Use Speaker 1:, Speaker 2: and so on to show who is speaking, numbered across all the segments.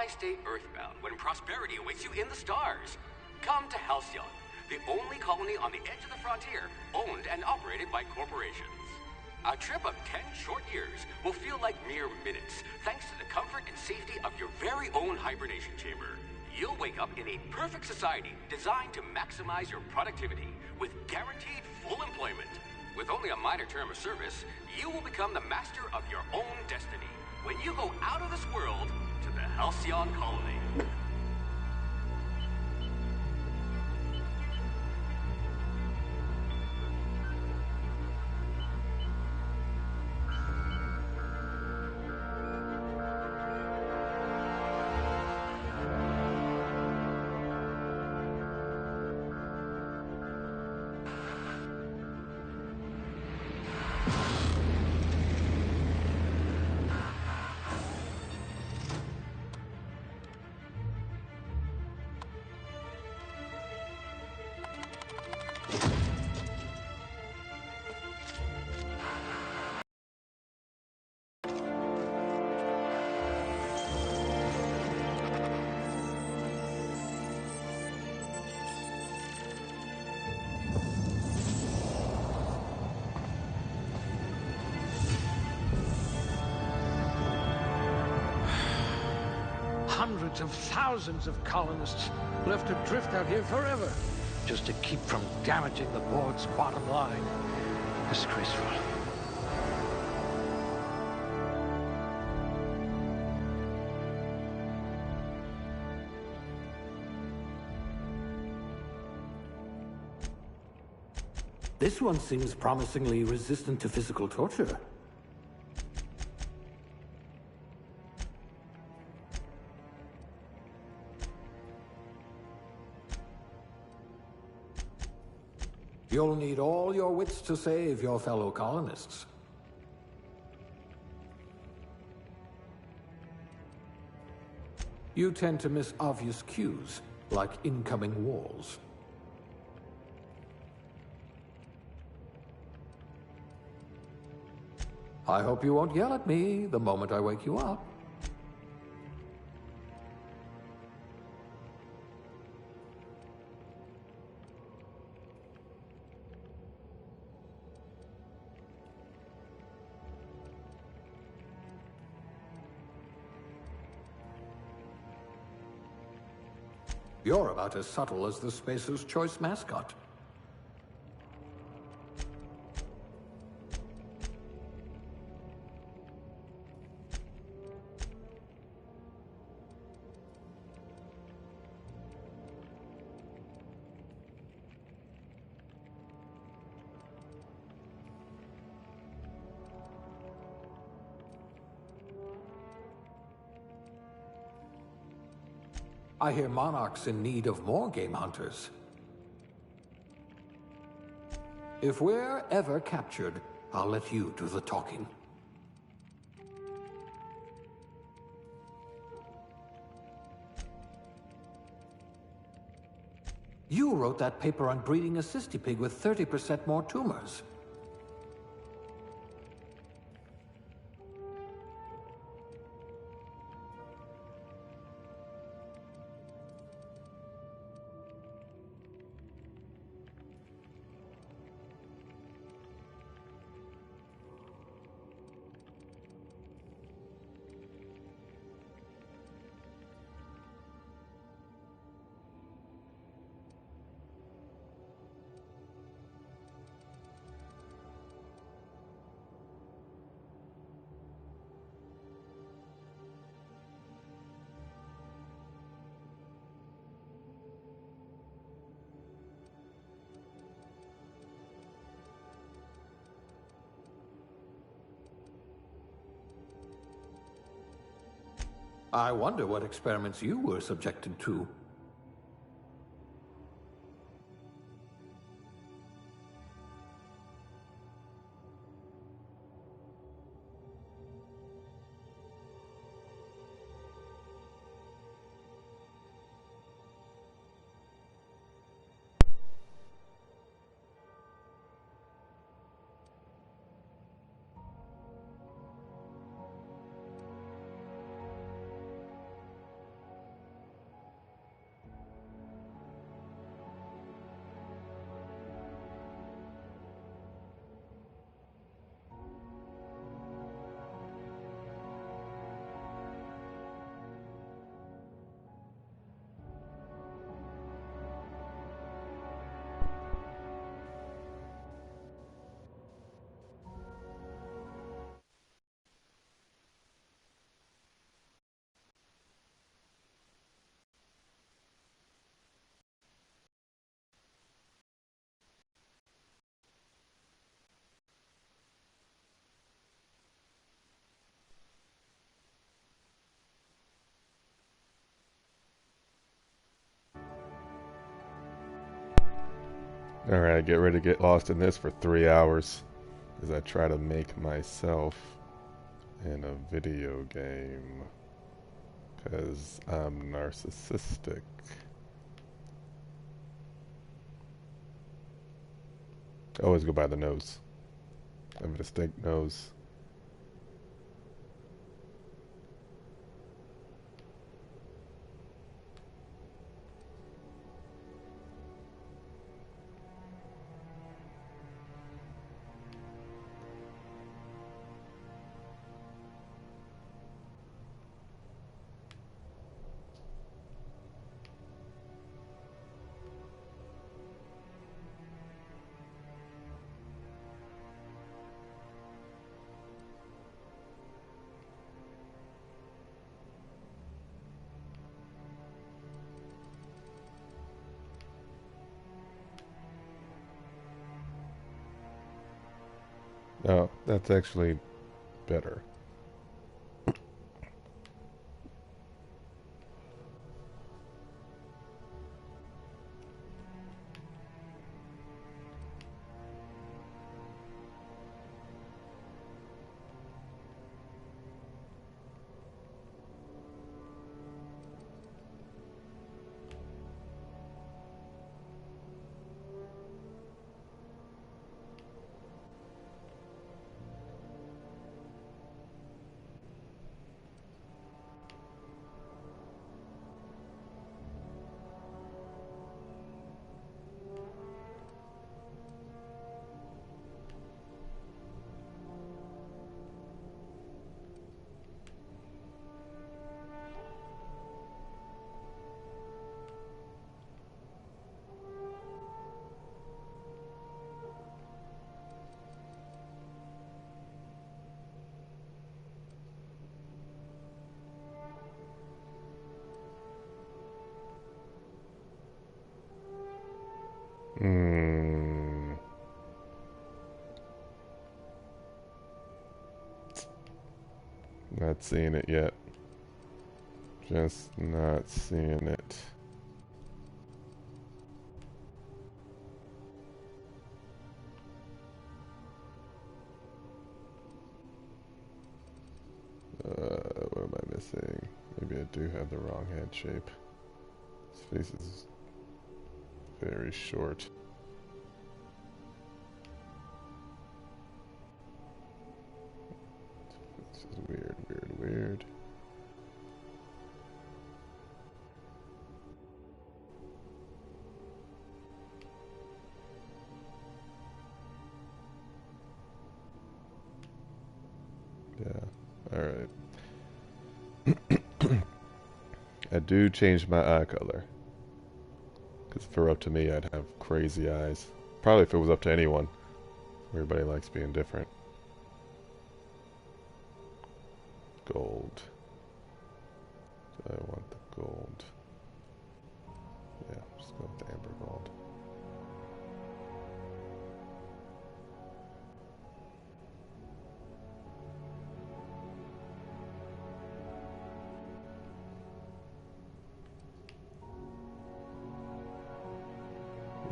Speaker 1: Why stay earthbound when prosperity awaits you in the stars? Come to Halcyon, the only colony on the edge of the frontier, owned and operated by corporations. A trip of 10 short years will feel like mere minutes, thanks to the comfort and safety of your very own hibernation chamber. You'll wake up in a perfect society designed to maximize your productivity with guaranteed full employment. With only a minor term of service, you will become the master of your own destiny when you go out of this world to the Halcyon Colony.
Speaker 2: Hundreds of thousands of colonists left to drift out here forever, just to keep from damaging the board's bottom line. Disgraceful.
Speaker 3: This one seems promisingly resistant to physical torture. You'll need all your wits to save your fellow colonists. You tend to miss obvious cues, like incoming walls. I hope you won't yell at me the moment I wake you up. You're about as subtle as the Spacer's Choice mascot. I hear Monarch's in need of more game hunters. If we're ever captured, I'll let you do the talking. You wrote that paper on breeding a cystipig with 30% more tumors. I wonder what experiments you were subjected to.
Speaker 4: Alright, get ready to get lost in this for 3 hours as I try to make myself in a video game. Because I'm narcissistic. I always go by the nose. I have a distinct nose. Oh, that's actually better. Hmm. Not seeing it yet. Just not seeing it. What am I missing? Maybe I do have the wrong head shape. His face is very short. This is weird, weird, weird. Yeah, alright. I do change my eye color. Because if it were up to me, I'd have crazy eyes. Probably if it was up to anyone. Everybody likes being different. Gold. Do I want the gold? Yeah, just go with the amber gold.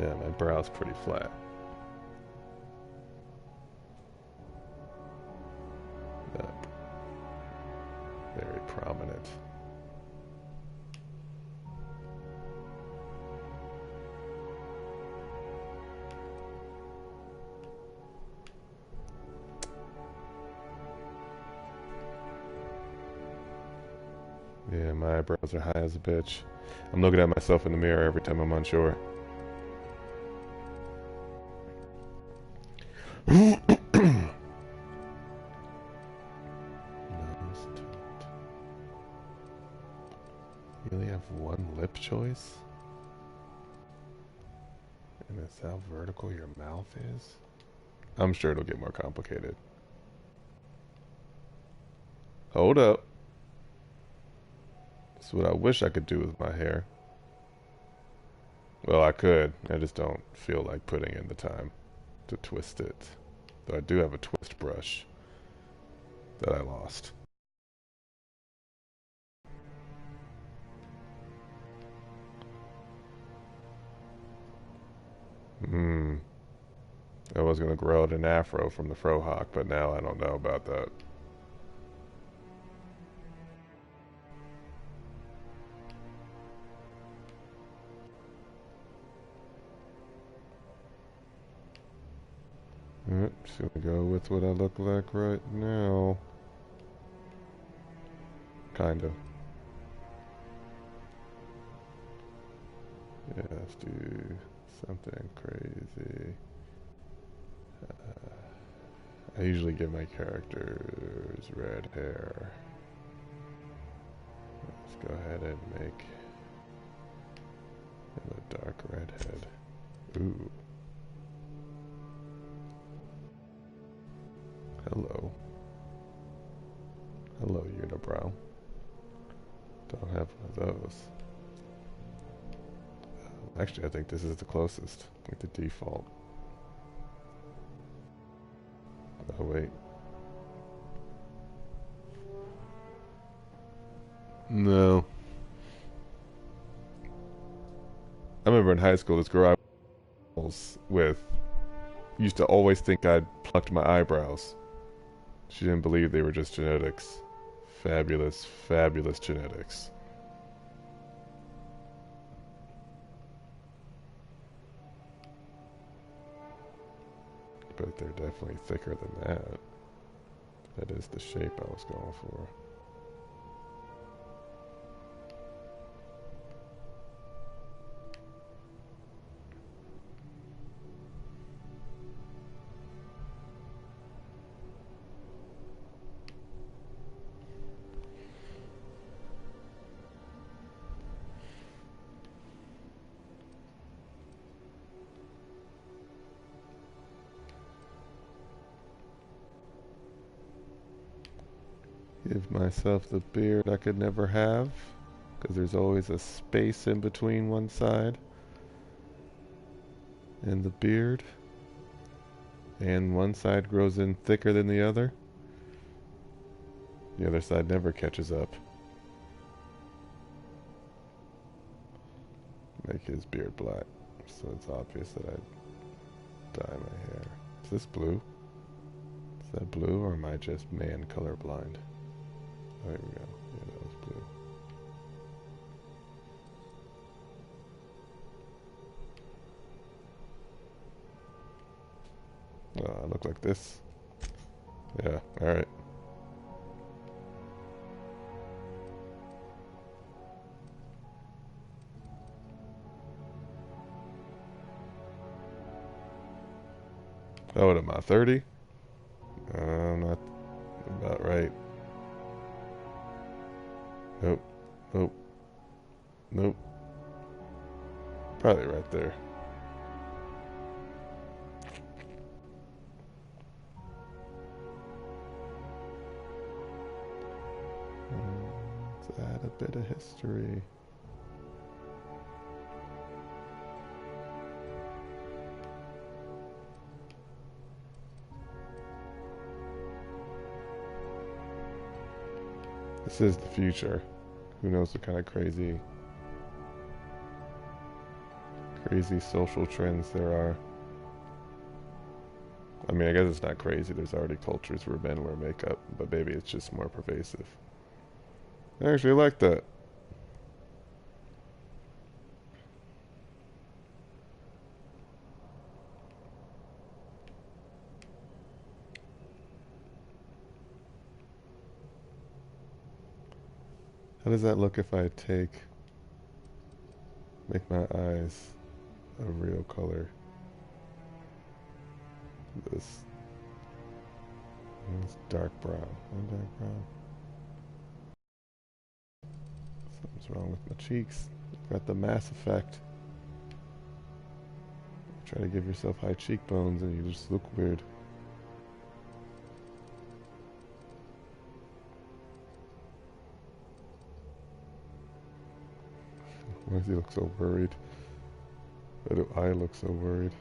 Speaker 4: Yeah, my brow's pretty flat. Yep. Very prominent. Yeah, my eyebrows are high as a bitch. I'm looking at myself in the mirror every time I'm unsure. Nose tilt. You only have one lip choice? And that's how vertical your mouth is? I'm sure it'll get more complicated. Hold up. That's what I wish I could do with my hair. Well, I could. I just don't feel like putting in the time to twist it. Though I do have a twist brush that I lost. I was gonna grow out an afro from the Frohawk, but now I don't know about that. Just gonna go with what I look like right now. Kinda. Yeah, let's do something crazy. I usually give my characters red hair. Let's go ahead and make him a dark redhead. Ooh. Hello. Hello, unibrow. Don't have one of those. Actually, I think this is the closest. Like the default. Oh, wait. No. I remember in high school, this girl I was with used to always think I'd plucked my eyebrows. She didn't believe they were just genetics. Fabulous, fabulous genetics. But they're definitely thicker than that. That is the shape I was going for. Give myself the beard I could never have, because there's always a space in between one side and the beard, and one side grows in thicker than the other. The other side never catches up. Make his beard black, so it's obvious that I dye my hair. Is this blue? Is that blue, or am I just man colorblind? There we go. Yeah, that was blue. I look like this. Yeah, alright. Oh, what am I, 30? Not about right. Nope. Nope. Nope. Probably right there. Let's add a bit of history. This is the future. Who knows what kind of crazy social trends there are. I mean, I guess it's not crazy. There's already cultures where men wear makeup, but maybe it's just more pervasive. I actually like that. How does that look if I make my eyes a real color? This is dark brown. Dark brown. Something's wrong with my cheeks. Got the Mass Effect. Try to give yourself high cheekbones and you just look weird. Why does he look so worried? Why do I look so worried?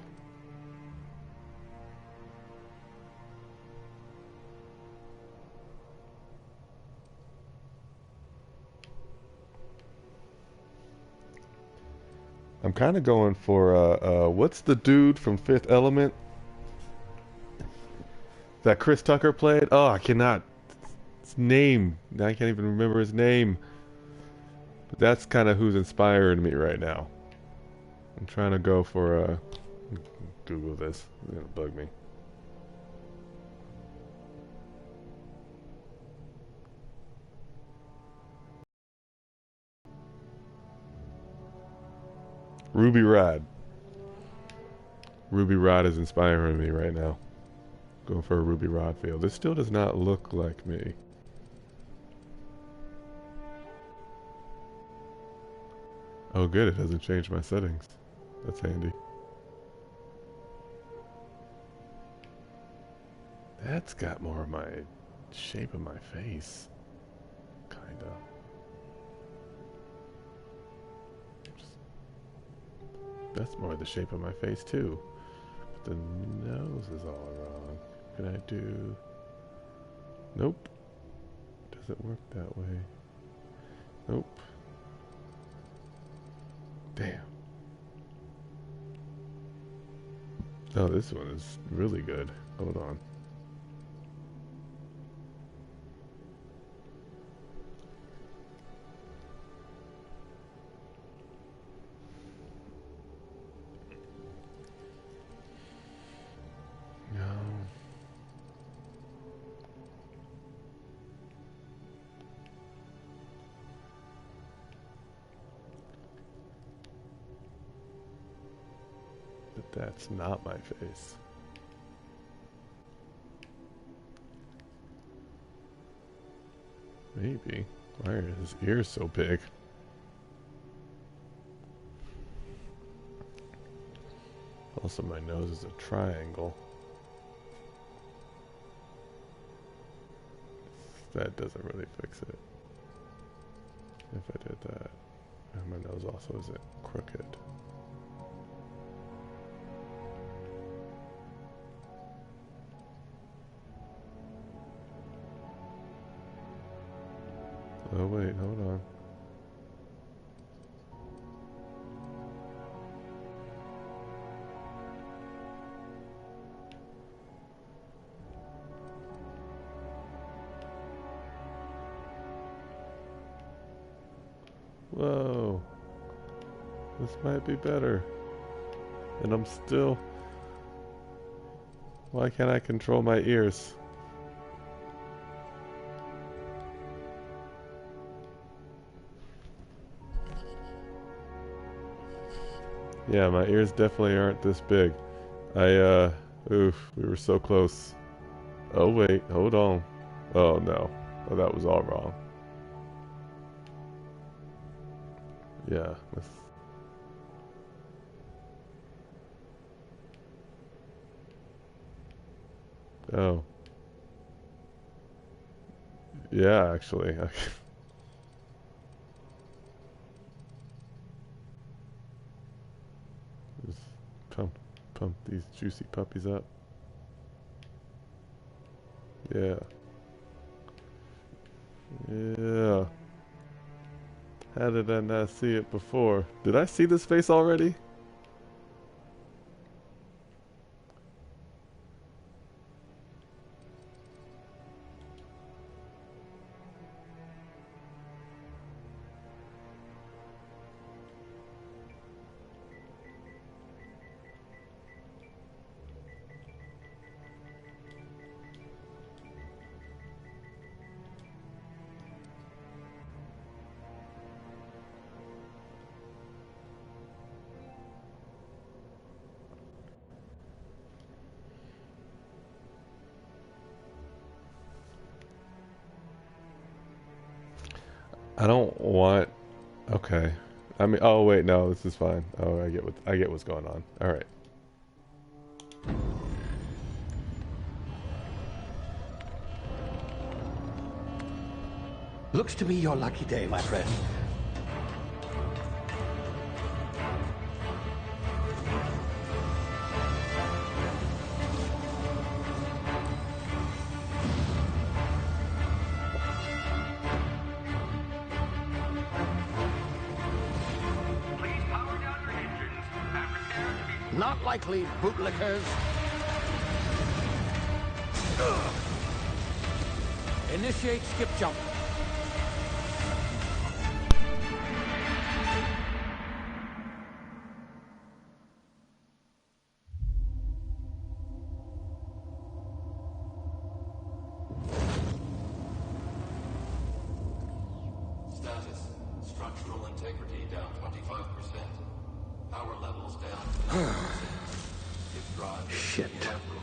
Speaker 4: I'm kind of going for, what's the dude from Fifth Element that Chris Tucker played? Oh, I cannot. His name. I can't even remember his name. But that's kind of who's inspiring me right now. I'm trying to go for, Google this. It's gonna bug me. Ruby Rod. Ruby Rod is inspiring me right now. Going for a Ruby Rod feel. This still does not look like me. Oh good, it doesn't change my settings. That's handy. That's got more of my shape of my face. Kinda. That's more the shape of my face too. But the nose is all wrong. Can I do... Nope. Doesn't work that way. Nope. Damn. Oh, this one is really good. Hold on. No. But that's not my face. Maybe. Why are his ears so big? Also, my nose is a triangle. That doesn't really fix it. If I did that. And my nose also isn't crooked. Oh wait, hold on. Whoa. This might be better. And I'm still... Why can't I control my ears? Yeah, my ears definitely aren't this big. Oof, we were so close. Oh wait, hold on. Oh no. Oh, that was all wrong. Yeah, let's... Oh. Yeah, actually. Just pump these juicy puppies up. Yeah. Yeah. How did I not see it before? Did I see this face already? I don't want... Okay. I mean, oh wait, no, this is fine. Oh, I get what's going on. All right.
Speaker 2: Looks to be your lucky day, my friend.
Speaker 1: Please power down your engines.
Speaker 2: Not likely, bootlickers. Initiate skip jump.
Speaker 3: Status. Structural integrity down 25%. Power levels down 9%. If drive
Speaker 2: Shit.
Speaker 3: inoperable.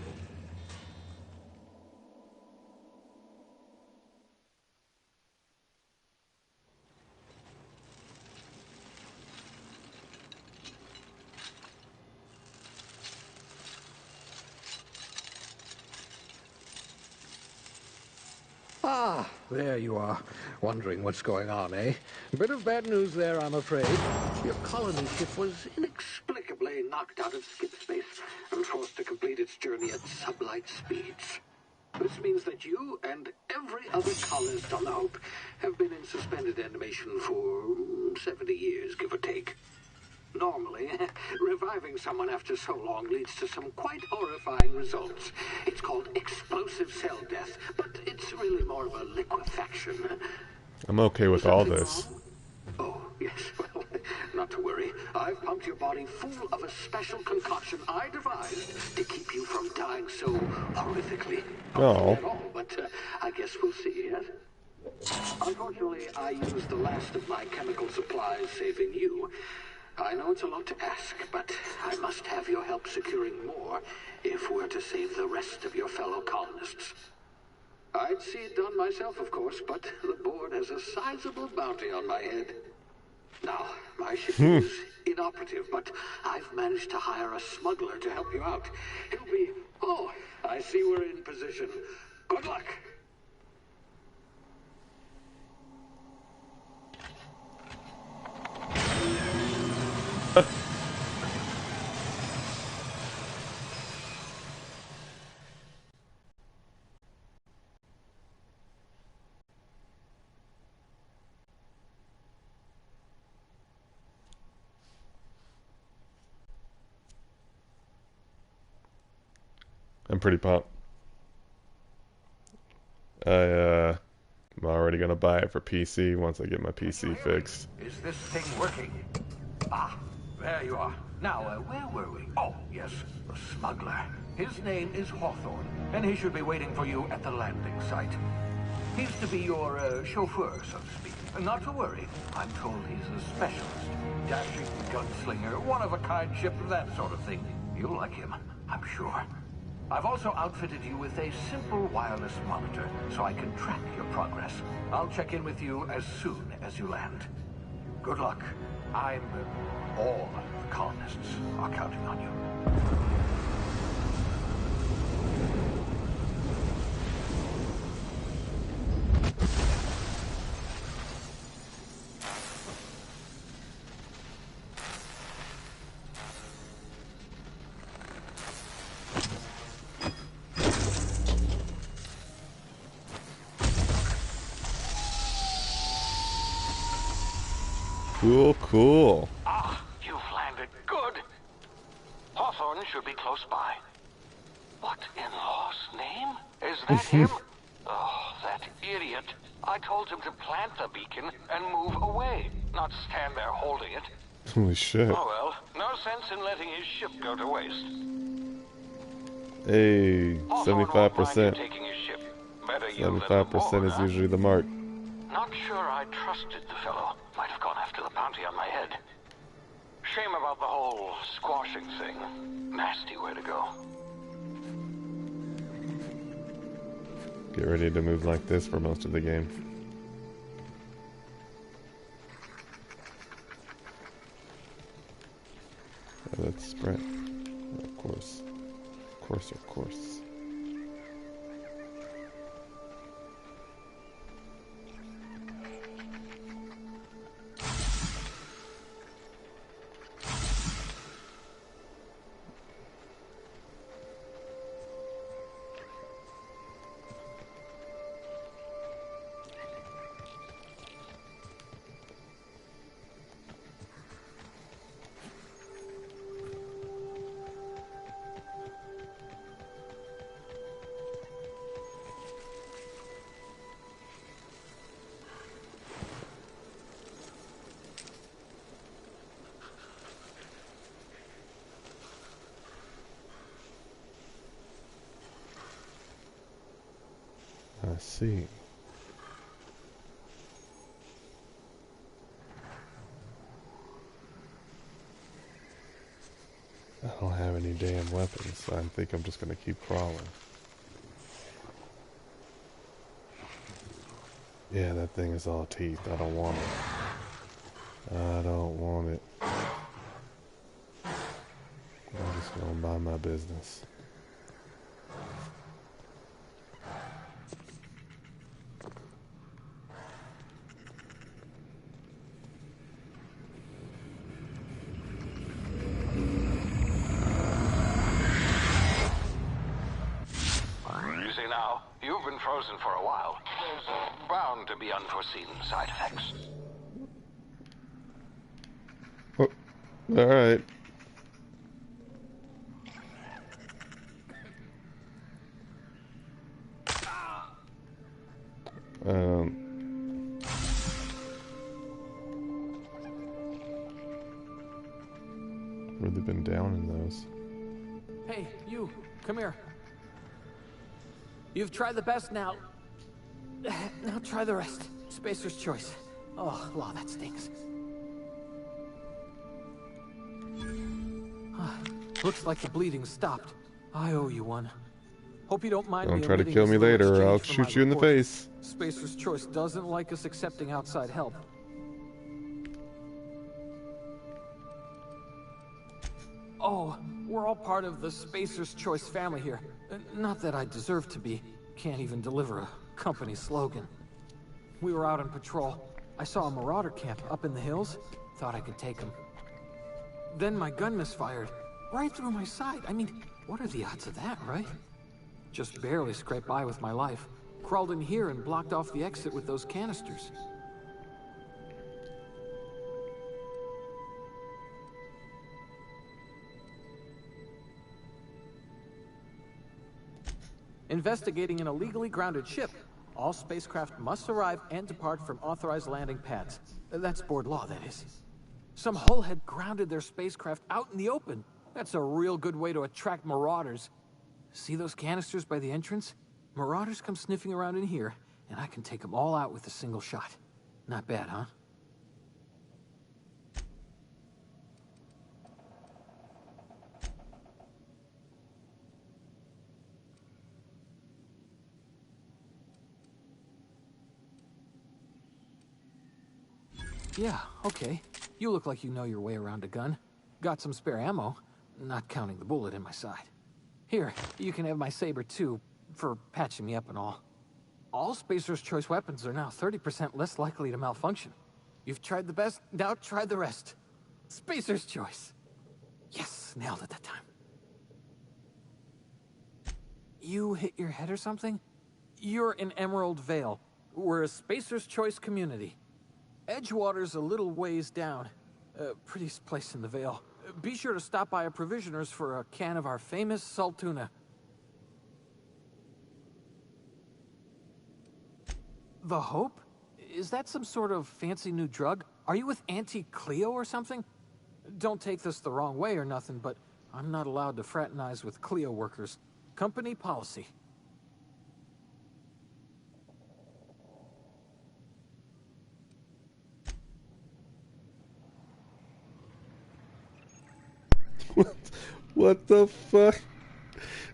Speaker 2: Ah, there you are. Wondering what's going on, eh? Bit of bad news there, I'm afraid. Your colony ship was inexplicably knocked out of skip space and forced to complete its journey at sublight speeds. This means that you and every other colonist on the Hope have been in suspended animation for 70 years, give or take. Normally, reviving someone after so long leads to some quite horrifying results. It's called explosive cell death, but it's really more of a liquefaction.
Speaker 4: I'm okay with all this.
Speaker 2: Oh, yes, well, not to worry. I've pumped your body full of a special concoction I devised to keep you from dying so horrifically.
Speaker 4: Oh.
Speaker 2: Not at all, but I guess we'll see, yes? Unfortunately, I used the last of my chemical supplies saving you. I know it's a lot to ask, but I must have your help securing more if we're to save the rest of your fellow colonists. I'd see it done myself, of course, but the board has a sizable bounty on my head. Now, my ship is inoperative, but I've managed to hire a smuggler to help you out. He'll be... Oh, I see we're in position. Good luck.
Speaker 4: I'm pretty pumped. I'm already gonna buy it for PC once I get my PC fixed.
Speaker 2: Is this thing working? Ah, there you are. Now, where were we? Oh, yes, the smuggler. His name is Hawthorne, and he should be waiting for you at the landing site. He's to be your chauffeur, so to speak. Not to worry. I'm told he's a specialist. Dashing gunslinger, one-of-a-kind ship, that sort of thing. You'll like him, I'm sure. I've also outfitted you with a simple wireless monitor, so I can track your progress. I'll check in with you as soon as you land. Good luck. All the colonists are counting on you.
Speaker 4: Cool, cool.
Speaker 5: Ah, you've landed good. Hawthorne should be close by. What in law's name? Is that him? Oh, that idiot. I told him to plant the beacon and move away, not stand there holding it.
Speaker 4: Holy shit.
Speaker 5: Oh well, no sense in letting his ship go to waste.
Speaker 4: Hey,
Speaker 5: Hawthorne won't mind you
Speaker 4: 75%.
Speaker 5: taking his ship. Better you than the
Speaker 4: 75%
Speaker 5: board,
Speaker 4: is
Speaker 5: huh?
Speaker 4: usually the mark.
Speaker 5: Not sure I trusted the fellow. Might have gone after the bounty on my head. Shame about the whole squashing thing. Nasty way to go.
Speaker 4: Get ready to move like this for most of the game. Let's sprint. Of course. Of course, of course. I see. I don't have any damn weapons, so I think I'm just gonna keep crawling. Yeah, that thing is all teeth. I don't want it. I don't want it. I'm just going by my business.
Speaker 5: You see now, you've been frozen for a while. There's bound to be unforeseen side effects.
Speaker 4: Oh, all right. Really been down in those.
Speaker 3: Hey, you, come here. You've tried the best now. Now try the rest. Spacer's choice. Oh, wow, that stings. Looks like the bleeding stopped. I owe you one. Hope you don't mind.
Speaker 4: Don't try to kill me later or I'll shoot you in the face.
Speaker 3: Spacer's choice doesn't like us accepting outside help. Oh, we're all part of the Spacer's Choice family here. Not that I deserve to be. Can't even deliver a company slogan. We were out on patrol. I saw a marauder camp up in the hills. Thought I could take him. Then my gun misfired. Right through my side. I mean, what are the odds of that, right? Just barely scraped by with my life. Crawled in here and blocked off the exit with those canisters. Investigating an illegally grounded ship. All spacecraft must arrive and depart from authorized landing pads. That's board law, that is. Some hullhead grounded their spacecraft out in the open. That's a real good way to attract marauders. See those canisters by the entrance? Marauders come sniffing around in here, and I can take them all out with a single shot. Not bad, huh? Yeah, okay. You look like you know your way around a gun. Got some spare ammo, not counting the bullet in my side. Here, you can have my saber too, for patching me up and all. All Spacer's Choice weapons are now 30% less likely to malfunction. You've tried the best, now try the rest. Spacer's Choice. Yes, nailed it that time. You hit your head or something? You're in Emerald Vale. We're a Spacer's Choice community. Edgewater's a little ways down. Prettiest place in the Vale. Be sure to stop by a provisioner's for a can of our famous salt tuna. The Hope? Is that some sort of fancy new drug? Are you with Auntie Cleo or something? Don't take this the wrong way or nothing, but I'm not allowed to fraternize with Cleo workers. Company policy.
Speaker 4: What the fuck?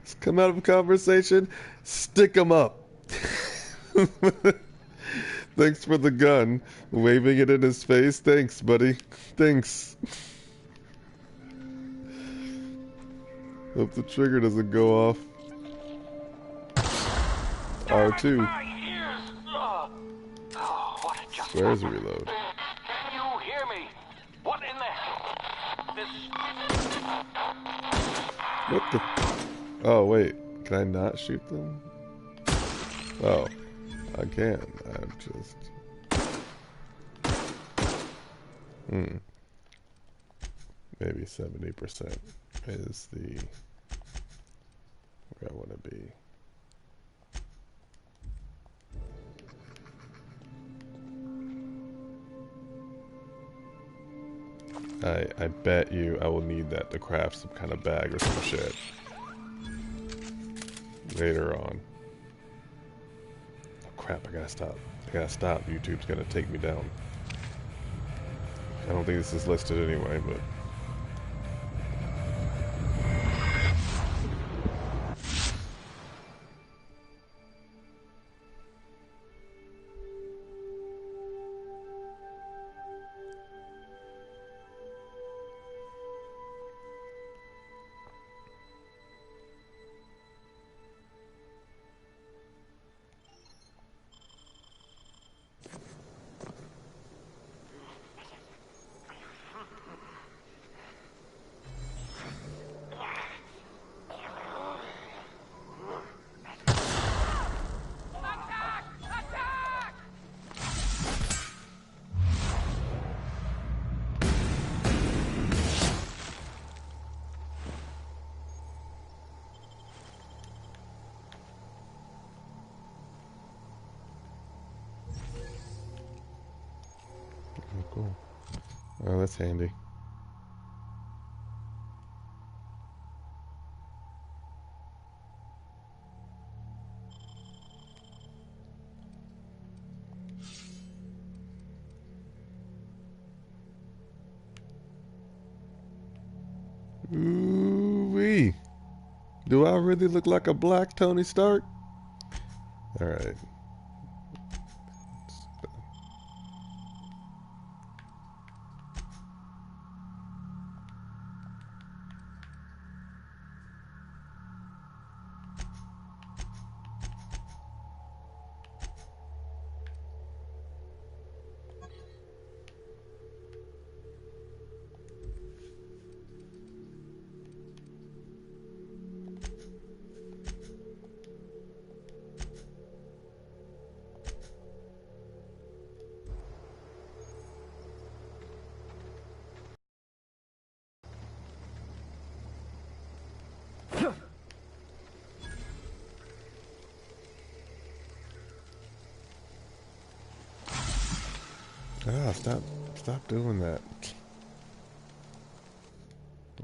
Speaker 4: It's come out of a conversation. Stick 'em up. Thanks for the gun. Waving it in his face. Thanks, buddy. Thanks. Hope the trigger doesn't go off. R2. Where's the reload?
Speaker 5: Can you hear me? What in the hell? This...
Speaker 4: What the? Oh, wait. Can I not shoot them? Oh, I can. I'm just... Maybe 70% is the... where I want to be. I bet you I will need that to craft some kind of bag or some shit later on. crap, I gotta stop. I gotta stop. YouTube's gonna take me down. I don't think this is listed anyway, but... Oh, cool. Oh, that's handy. Ooh-wee. Do I really look like a black Tony Stark? Alright. Ah, stop doing that.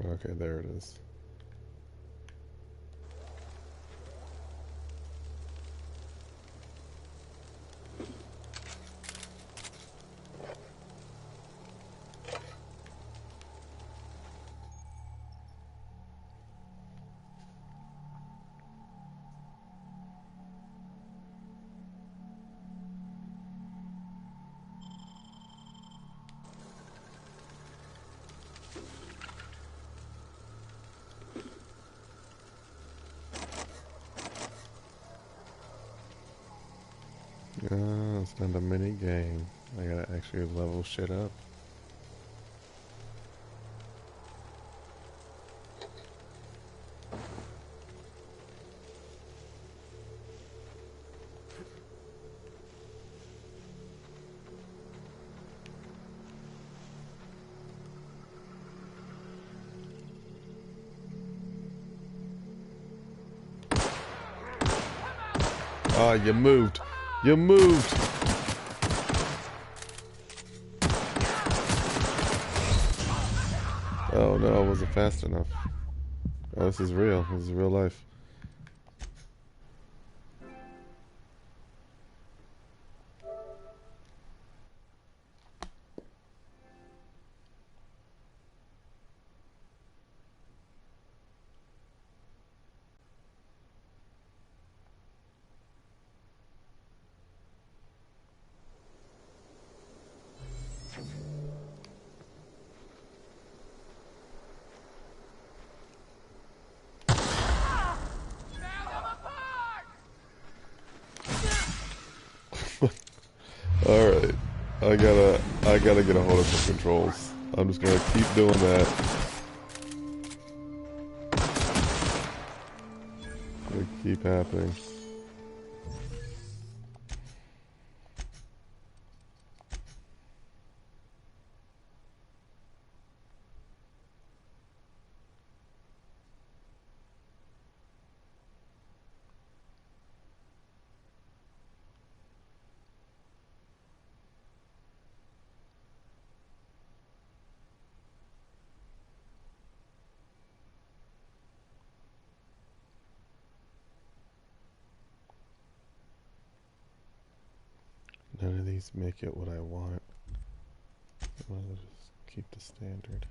Speaker 4: Okay, there it is. It's not a mini game. I gotta actually level shit up. Ah, you moved. You moved. Oh no, I wasn't fast enough. Oh, this is real. This is real life. Alright. I gotta get a hold of some controls. I'm just gonna keep doing that. It'll keep happening. none of these make it what I want. I might as well just keep the standard.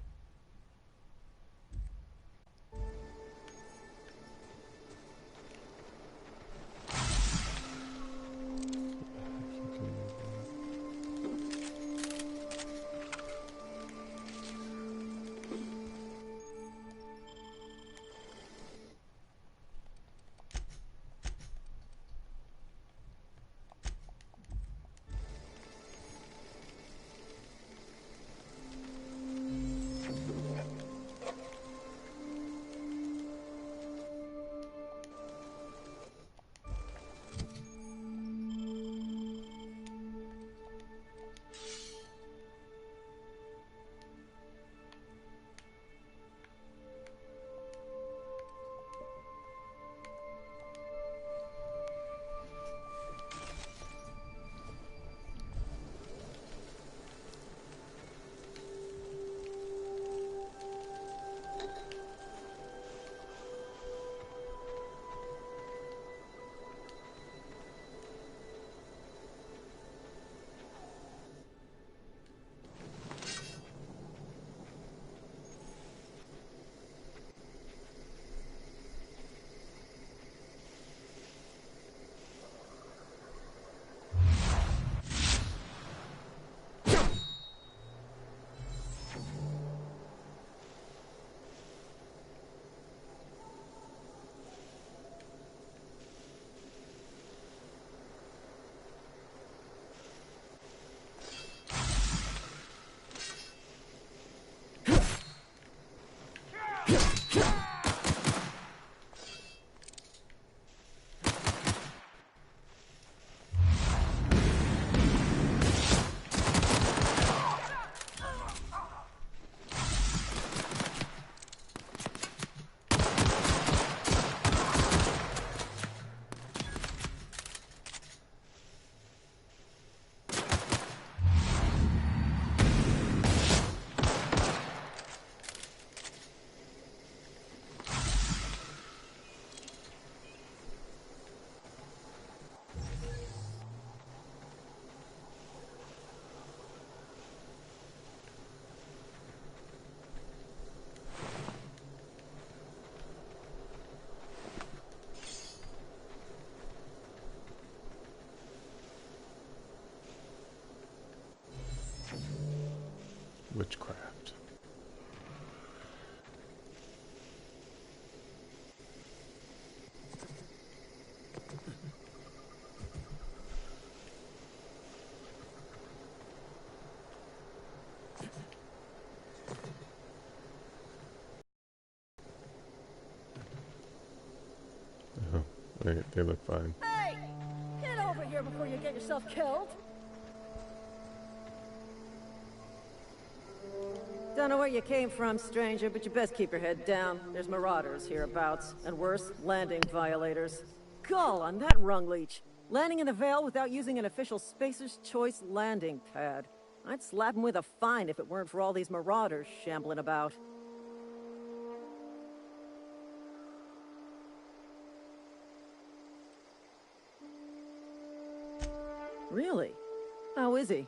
Speaker 4: Witchcraft. Oh, they look fine.
Speaker 6: Hey! Get over here before you get yourself killed! Don't know where you came from, stranger, but you best keep your head down. There's marauders hereabouts, and worse, landing violators. Gall on that rung leech. Landing in the Vale without using an official Spacer's Choice landing pad. I'd slap him with a fine if it weren't for all these marauders shambling about. Really? How is he?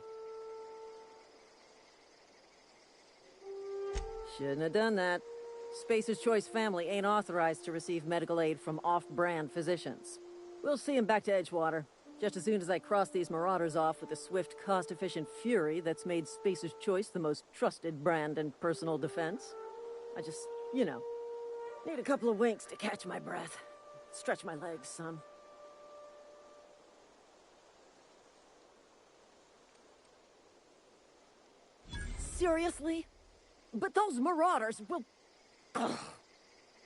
Speaker 6: Shouldn't have done that. Spacer's Choice family ain't authorized to receive medical aid from off-brand physicians. We'll see him back to Edgewater, just as soon as I cross these marauders off with the swift, cost-efficient fury that's made Spacer's Choice the most trusted brand in personal defense. I just, you know, need a couple of winks to catch my breath. Stretch my legs, son. Seriously? But those marauders will... Ugh.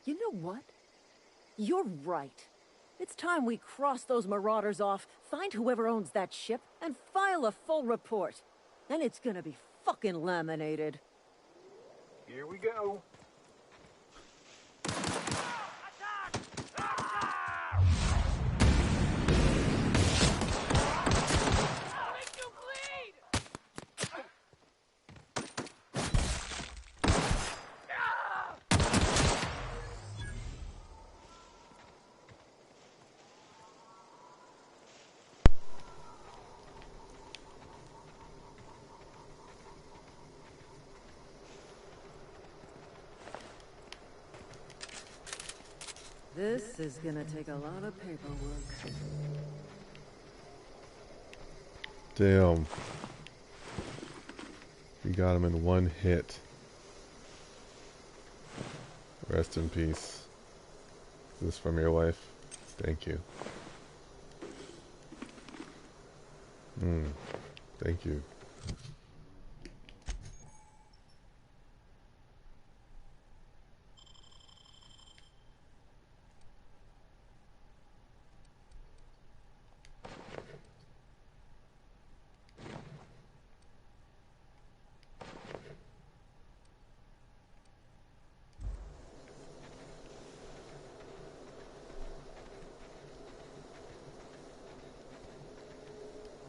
Speaker 6: You know what? You're right. It's time we cross those marauders off, find whoever owns that ship, and file a full report. Then it's gonna be fucking laminated.
Speaker 2: Here we go.
Speaker 6: This is gonna take a lot of paperwork.
Speaker 4: Damn. We got him in one hit. Rest in peace. Is this from your wife? Thank you. Thank you.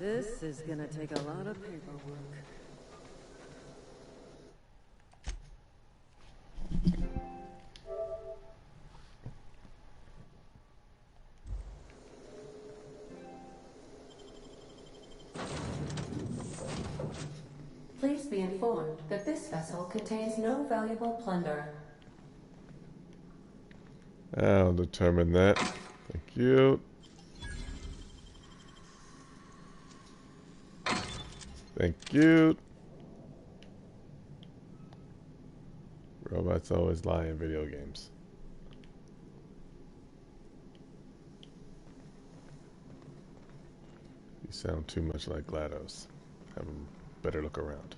Speaker 6: This is gonna take a lot of paperwork.
Speaker 7: Please be informed that this vessel contains no valuable plunder.
Speaker 4: I'll determine that. Thank you. Thank you. Robots always lie in video games. You sound too much like GLaDOS. Have a better look around.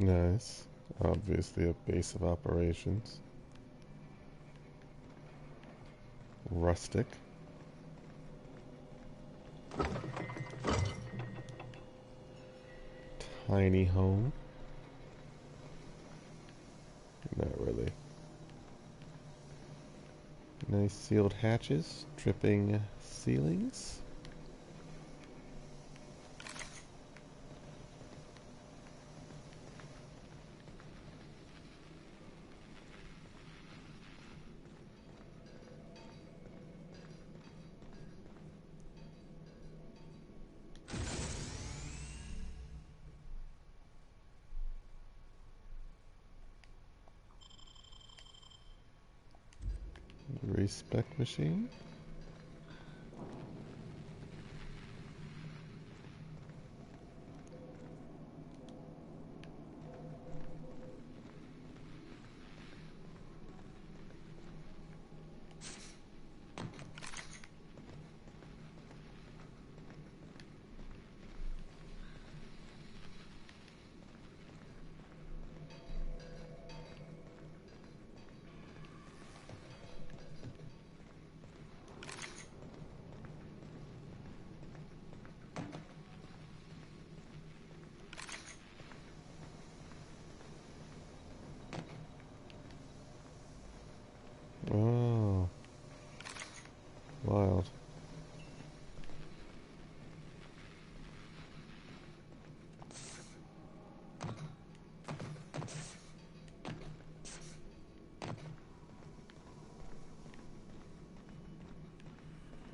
Speaker 4: Nice. Obviously a base of operations. Rustic. Tiny home. Not really. Nice sealed hatches, dripping ceilings. Respec machine.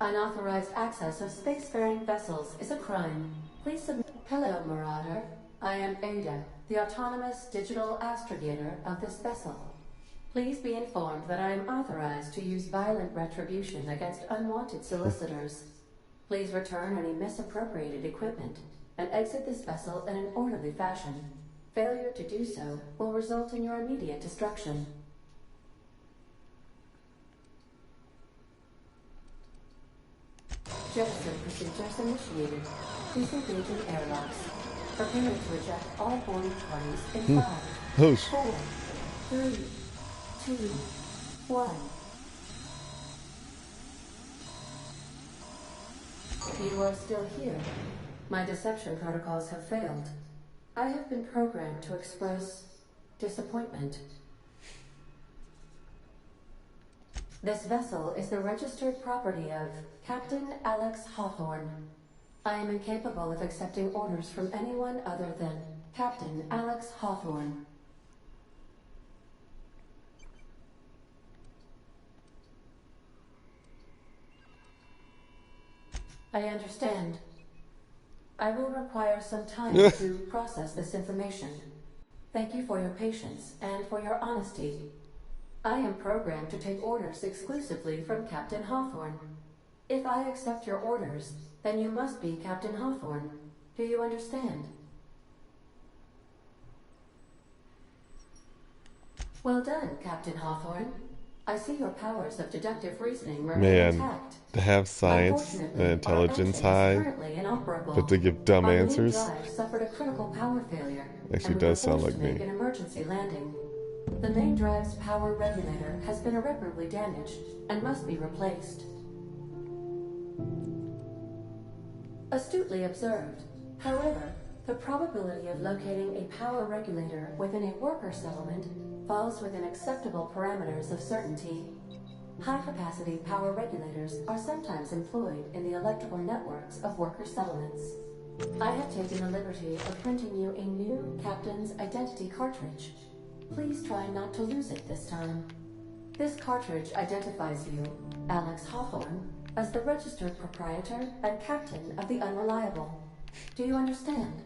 Speaker 7: Unauthorized access of spacefaring vessels is a crime. Please submit. Hello, Marauder. I am Ada, the autonomous digital astrogator of this vessel. Please be informed that I am authorized to use violent retribution against unwanted solicitors. Please return any misappropriated equipment and exit this vessel in an orderly fashion. Failure to do so will result in your immediate destruction. Jettison procedures initiated. Disengaging airlocks. Preparing to eject all boarding parties in 5, 4, 3, 2, 1. You are still here. My deception protocols have failed. I have been programmed to express disappointment. This vessel is the registered property of Captain Alex Hawthorne. I am incapable of accepting orders from anyone other than Captain Alex Hawthorne. I understand. I will require some time to process this information. Thank you for your patience and for your honesty. I am programmed to take orders exclusively from Captain Hawthorne. If I accept your orders, then you must be Captain Hawthorne. Do you understand? Well done, Captain Hawthorne. I see your powers of deductive reasoning remain intact.
Speaker 4: To have science and intelligence high, but to give dumb answers,
Speaker 7: suffered a critical power failure.
Speaker 4: actually does sound like me.
Speaker 7: An emergency landing. The main drive's power regulator has been irreparably damaged and must be replaced. Astutely observed. However, the probability of locating a power regulator within a worker settlement falls within acceptable parameters of certainty. High-capacity power regulators are sometimes employed in the electrical networks of worker settlements. I have taken the liberty of printing you a new Captain's Identity cartridge. Please try not to lose it this time. This cartridge identifies you, Alex Hawthorne, as the registered proprietor and captain of the Unreliable. Do you understand?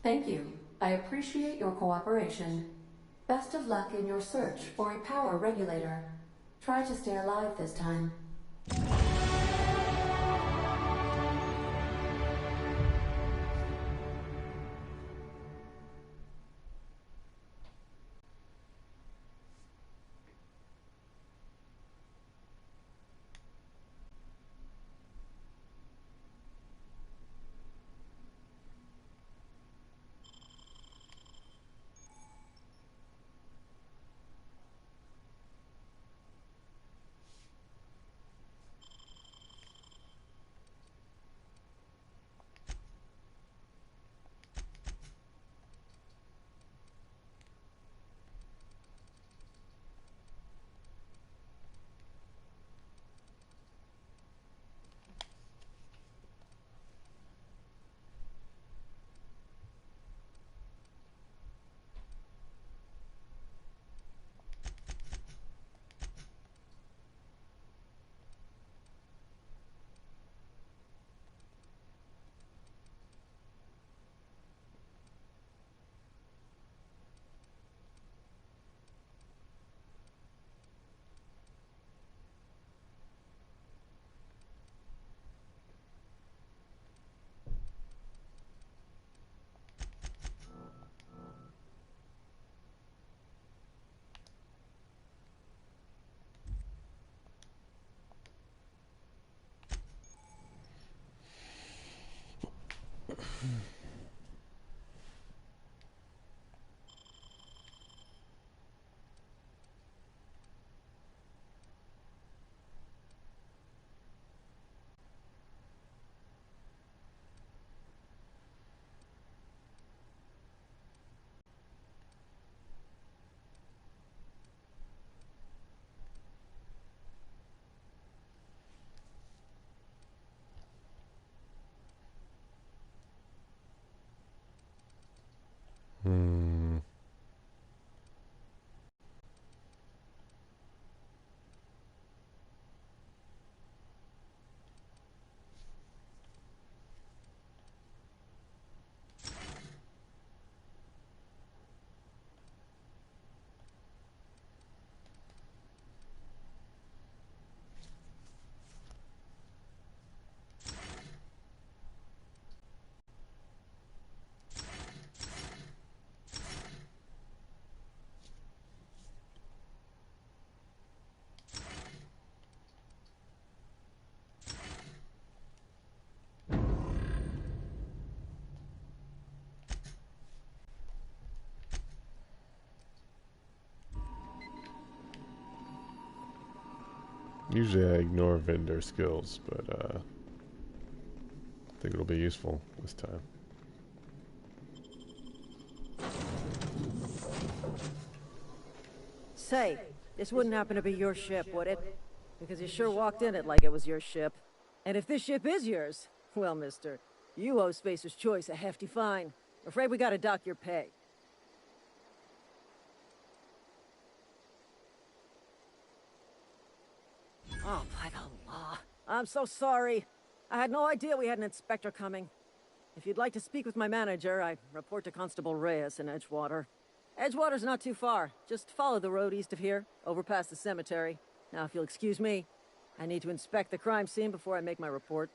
Speaker 7: Thank you. I appreciate your cooperation. Best of luck in your search for a power regulator. Try to stay alive this time.
Speaker 4: Usually I ignore vendor skills, but I think it'll be useful this time.
Speaker 6: Say, this wouldn't happen to be your ship, would it? Because you sure walked in it like it was your ship. And if this ship is yours, well, mister, you owe Spacer's Choice a hefty fine. Afraid we gotta dock your pay. Oh, by the law. I'm so sorry. I had no idea we had an inspector coming. If you'd like to speak with my manager, I report to Constable Reyes in Edgewater. Edgewater's not too far. Just follow the road east of here, over past the cemetery. Now, if you'll excuse me, I need to inspect the crime scene before I make my report.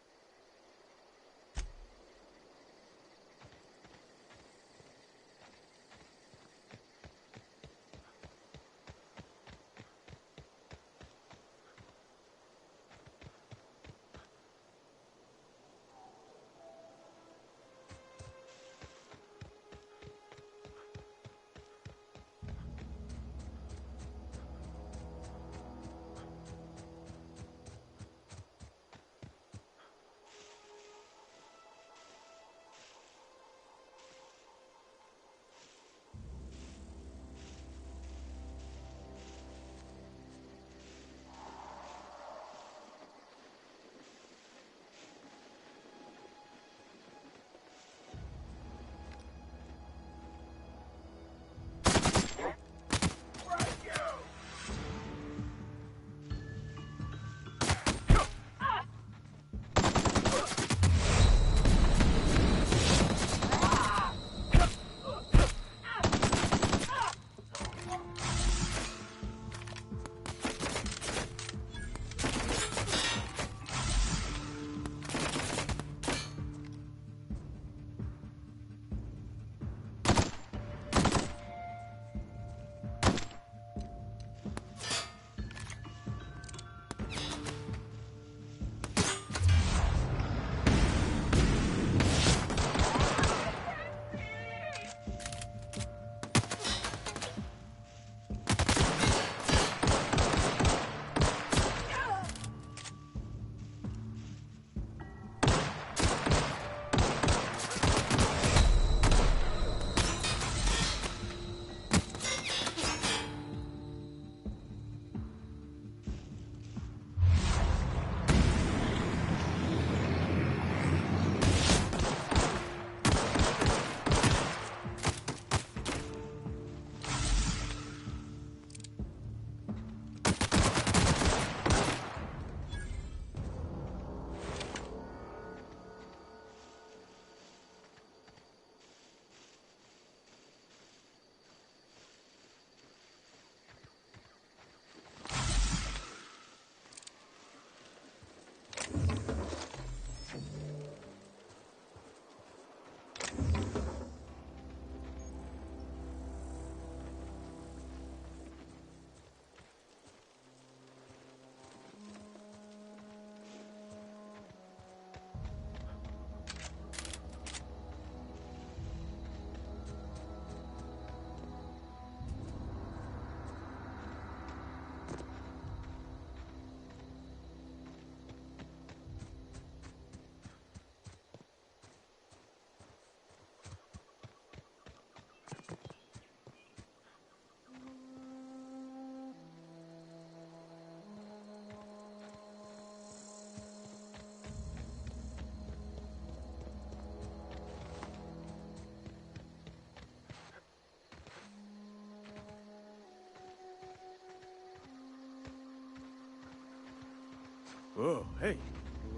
Speaker 8: Whoa, hey,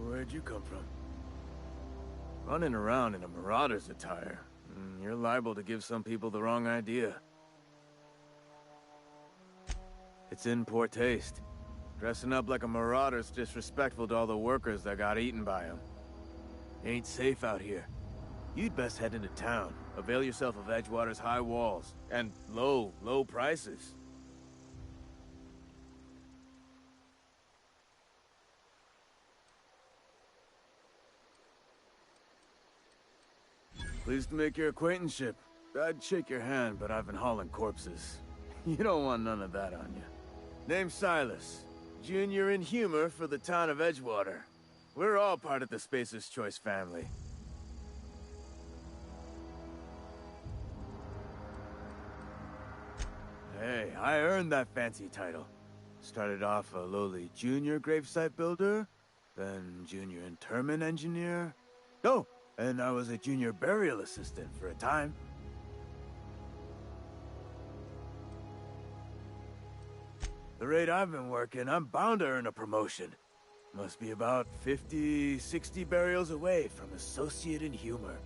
Speaker 8: where'd you come from? Running around in a marauder's attire. You're liable to give some people the wrong idea. It's in poor taste. Dressing up like a marauder's disrespectful to all the workers that got eaten by them. Ain't safe out here. You'd best head into town. Avail yourself of Edgewater's high walls. And low prices. Pleased to make your acquaintanceship. I'd shake your hand, but I've been hauling corpses. You don't want none of that on you. Name's Silas. Junior in humor for the town of Edgewater. We're all part of the Spacer's Choice family. Hey, I earned that fancy title. Started off a lowly junior gravesite builder, then junior interment engineer. Oh, and I was a junior burial assistant for a time. The rate I've been working, I'm bound to earn a promotion. Must be about 50, 60 burials away from associate in humor.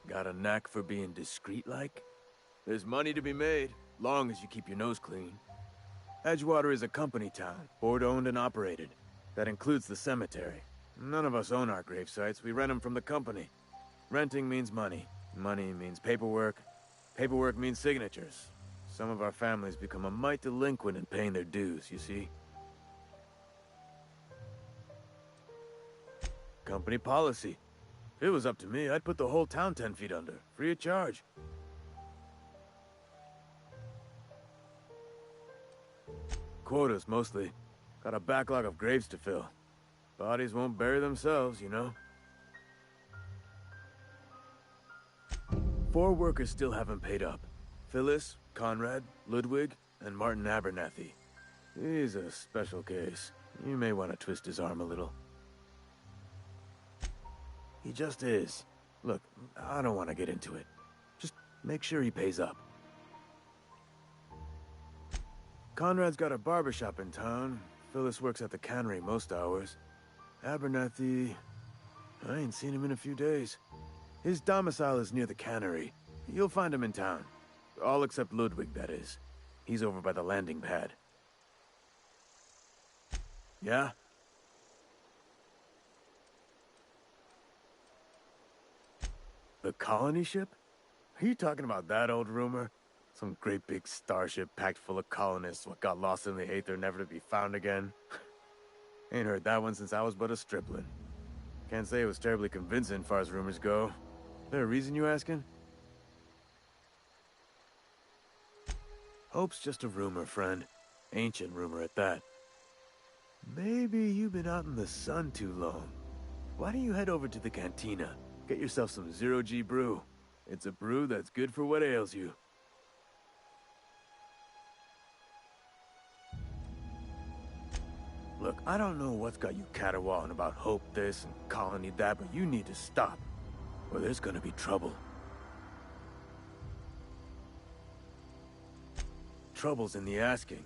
Speaker 8: Got a knack for being discreet-like? There's money to be made, long as you keep your nose clean. Edgewater is a company town, board-owned and operated. That includes the cemetery. None of us own our gravesites, we rent them from the company. Renting means money. Money means paperwork. Paperwork means signatures. Some of our families become a mite delinquent in paying their dues, you see? Company policy. If it was up to me, I'd put the whole town 10 feet under, free of charge. Quotas, mostly. Got a backlog of graves to fill. Bodies won't bury themselves, you know? 4 workers still haven't paid up. Phyllis, Conrad, Ludwig, and Martin Abernathy. He's a special case. You may want to twist his arm a little. He just is. Look, I don't want to get into it. Just make sure he pays up. Conrad's got a barbershop in town. Phyllis works at the cannery most hours. Abernathy... I ain't seen him in a few days. His domicile is near the cannery. You'll find him in town. All except Ludwig, that is. He's over by the landing pad. Yeah? The colony ship? Are you talking about that old rumor? Some great big starship packed full of colonists what got lost in the Aether never to be found again? Ain't heard that one since I was but a stripling. Can't say it was terribly convincing far as rumors go. There a reason you asking? Hope's just a rumor, friend. Ancient rumor at that. Maybe you've been out in the sun too long. Why don't you head over to the cantina? Get yourself some Zero-G brew. It's a brew that's good for what ails you. Look, I don't know what's got you caterwauling about Hope this and Colony that, but you need to stop, or there's gonna be trouble. Trouble's in the asking.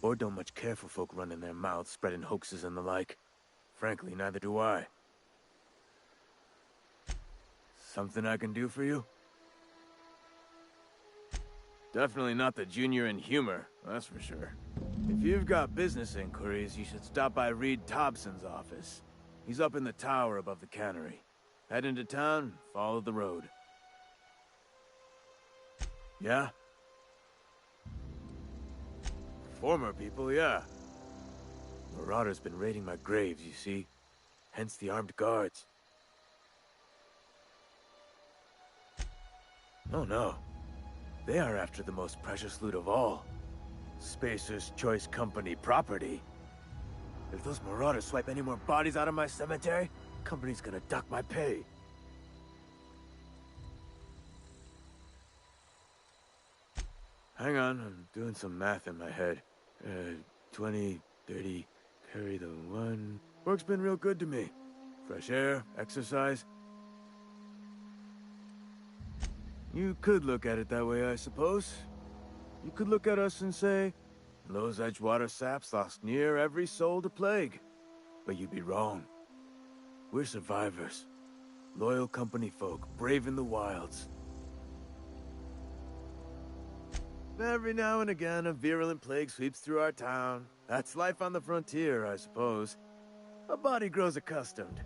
Speaker 8: Or don't much care for folk running their mouths, spreading hoaxes and the like. Frankly, neither do I. Something I can do for you? Definitely not the junior in humor, that's for sure. If you've got business inquiries, you should stop by Reed Thompson's office. He's up in the tower above the cannery. Head into town, follow the road. Yeah? Former people, yeah. Marauder's been raiding my graves, you see. Hence the armed guards. Oh no. They are after the most precious loot of all. Spacer's Choice Company property. If those marauders swipe any more bodies out of my cemetery, company's gonna duck my pay. Hang on, I'm doing some math in my head. 20, 30, carry the 1. Work's been real good to me. Fresh air, exercise. You could look at it that way, I suppose. You could look at us and say, those Edgewater saps lost near every soul to plague. But you'd be wrong. We're survivors. Loyal company folk, braving the wilds. Every now and again, a virulent plague sweeps through our town. That's life on the frontier, I suppose. A body grows accustomed.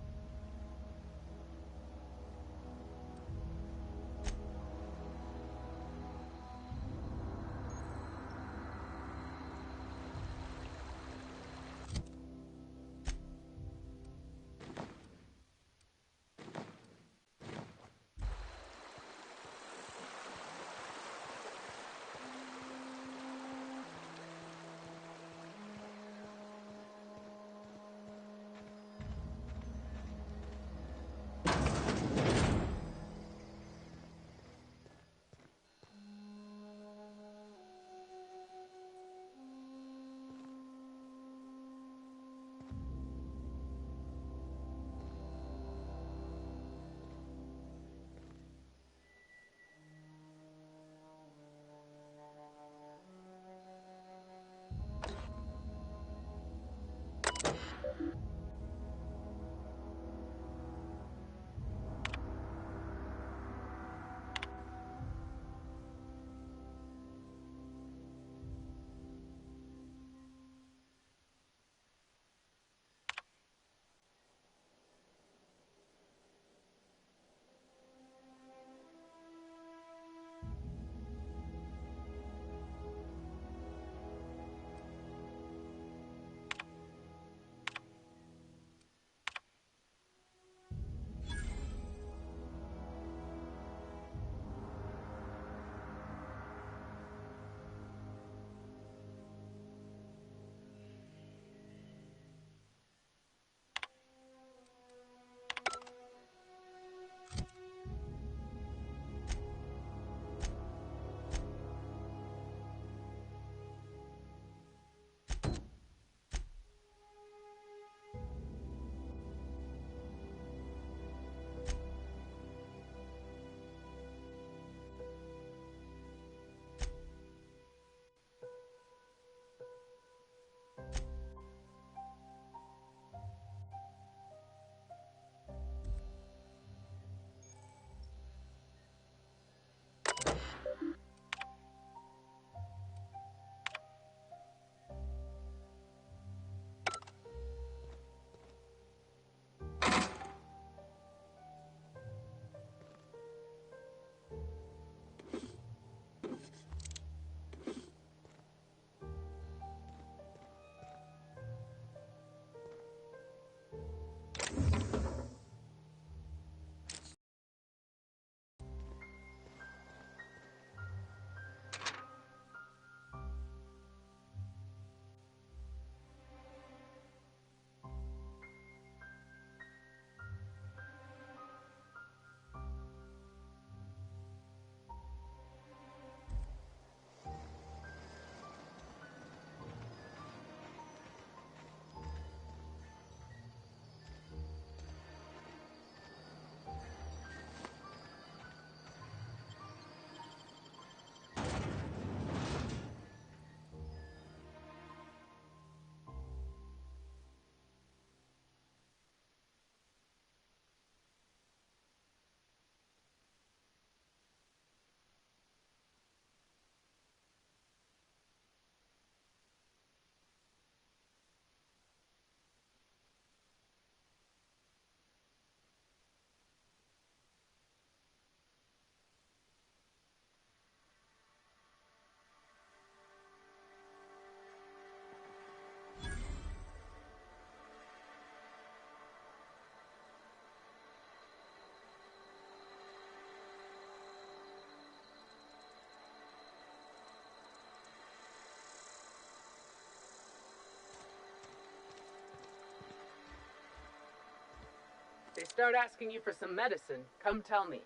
Speaker 9: They start asking you for some medicine, come tell me.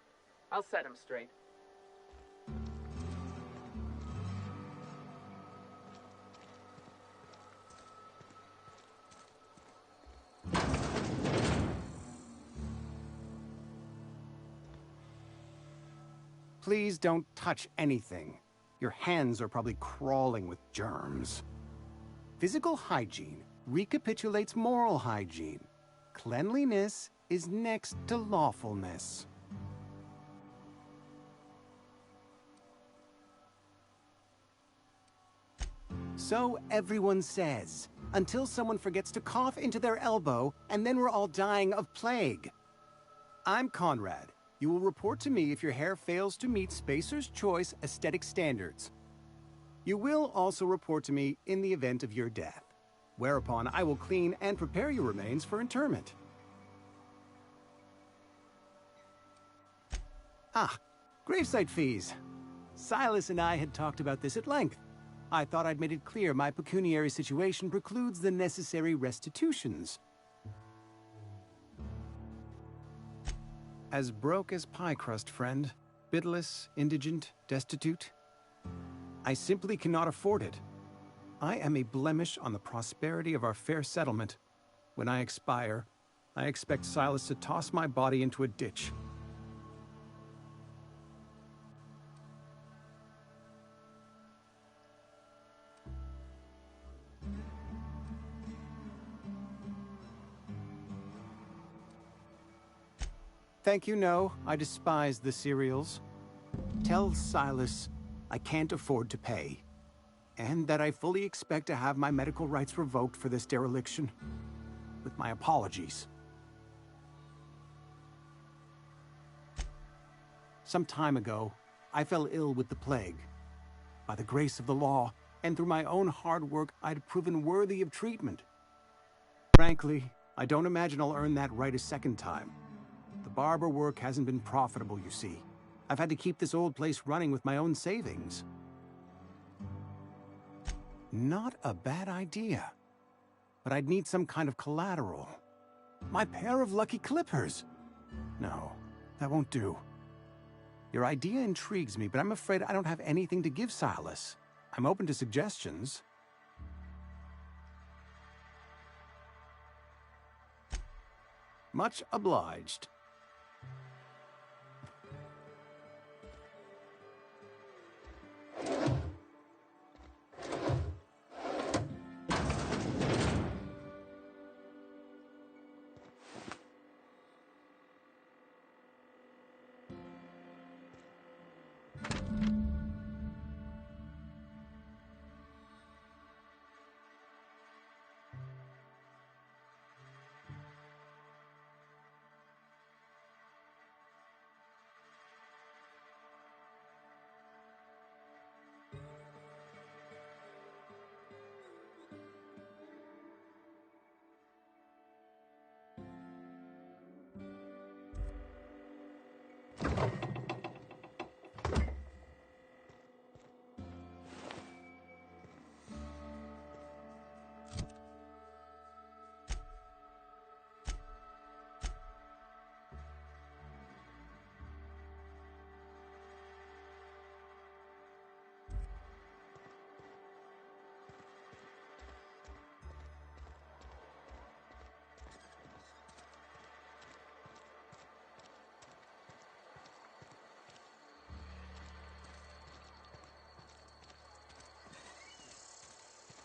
Speaker 9: I'll set them straight.
Speaker 10: Please don't touch anything. Your hands are probably crawling with germs. Physical hygiene recapitulates moral hygiene. Cleanliness is next to lawfulness. So everyone says, until someone forgets to cough into their elbow, and then we're all dying of plague. I'm Conrad. You will report to me if your hair fails to meet Spacer's Choice aesthetic standards. You will also report to me in the event of your death, whereupon I will clean and prepare your remains for interment. Ah, gravesite fees. Silas and I had talked about this at length. I thought I'd made it clear my pecuniary situation precludes the necessary restitutions. As broke as pie crust, friend. Bidless, indigent, destitute. I simply cannot afford it. I am a blemish on the prosperity of our fair settlement. When I expire, I expect Silas to toss my body into a ditch. Thank you, no. I despise the cereals. Tell Silas I can't afford to pay, and that I fully expect to have my medical rights revoked for this dereliction. With my apologies. Some time ago, I fell ill with the plague. By the grace of the law, and through my own hard work, I'd proven worthy of treatment. Frankly, I don't imagine I'll earn that right a second time. The barber work hasn't been profitable, you see. I've had to keep this old place running with my own savings. Not a bad idea. But I'd need some kind of collateral. My pair of lucky clippers! No, that won't do. Your idea intrigues me, but I'm afraid I don't have anything to give Silas. I'm open to suggestions. Much obliged.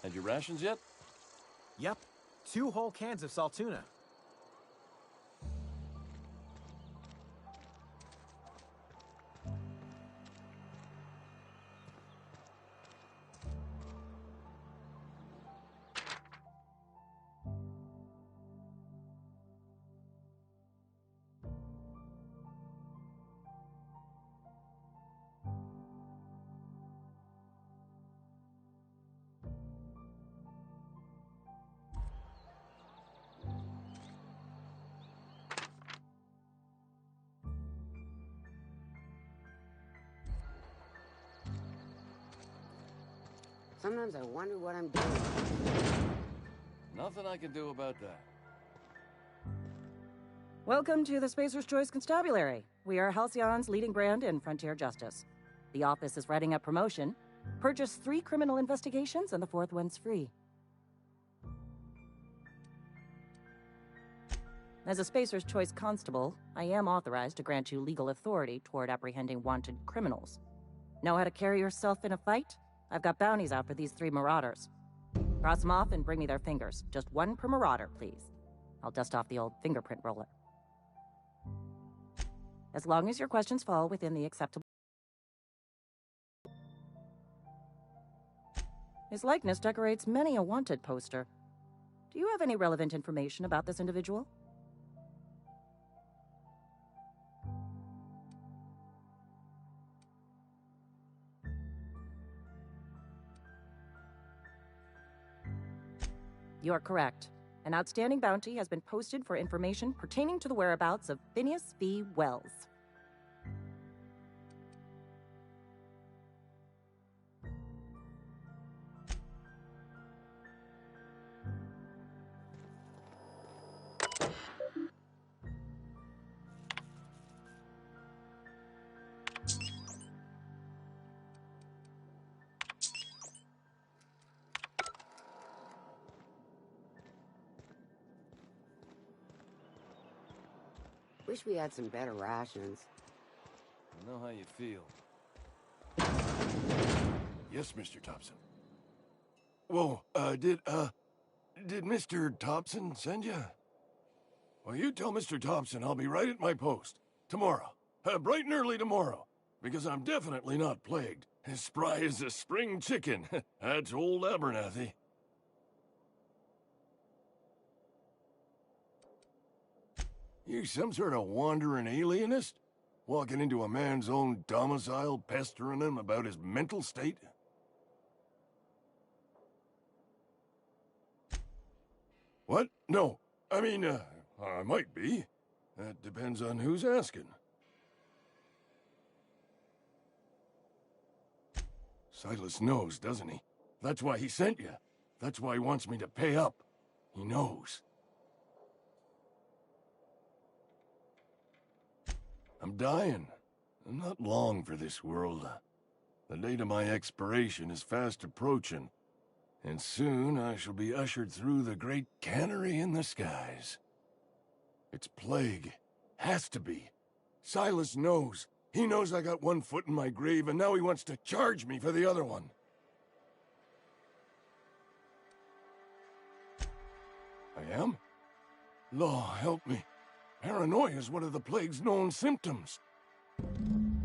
Speaker 11: Had your rations yet?
Speaker 12: Yep. 2 whole cans of salt tuna.
Speaker 13: Sometimes I wonder what I'm doing.
Speaker 11: Nothing I can do about that.
Speaker 13: Welcome to the Spacer's Choice Constabulary. We are Halcyon's leading brand in frontier justice. The office is writing up promotion. Purchase 3 criminal investigations and the 4th one's free. As a Spacer's Choice constable, I am authorized to grant you legal authority toward apprehending wanted criminals. Know how to carry yourself in a fight? I've got bounties out for these 3 marauders. Cross them off and bring me their fingers. Just 1 per marauder, please. I'll dust off the old fingerprint roller. As long as your questions fall within the acceptable... His likeness decorates many a wanted poster. Do you have any relevant information about this individual? You are correct. An outstanding bounty has been posted for information pertaining to the whereabouts of Phineas V. Wells.
Speaker 14: Wish we had some better rations.
Speaker 11: I know how you feel.
Speaker 15: Yes, Mr. Thompson. Whoa, did Mr. Thompson send you? Well, you tell Mr. Thompson I'll be right at my post. Tomorrow. Bright and early tomorrow. Because I'm definitely not plagued. As spry as a spring chicken. That's old Abernathy. You some sort of wandering alienist? Walking into a man's own domicile, pestering him about his mental state? What? No. I mean, I might be. That depends on who's asking. Silas knows, doesn't he? That's why he sent you. That's why he wants me to pay up. He knows. I'm dying. I'm not long for this world. The date of my expiration is fast approaching, and soon I shall be ushered through the great cannery in the skies. It's plague. Has to be. Silas knows. He knows I got 1 foot in my grave, and now he wants to charge me for the other one. I am? Law, help me. Paranoia is one of the plague's known symptoms.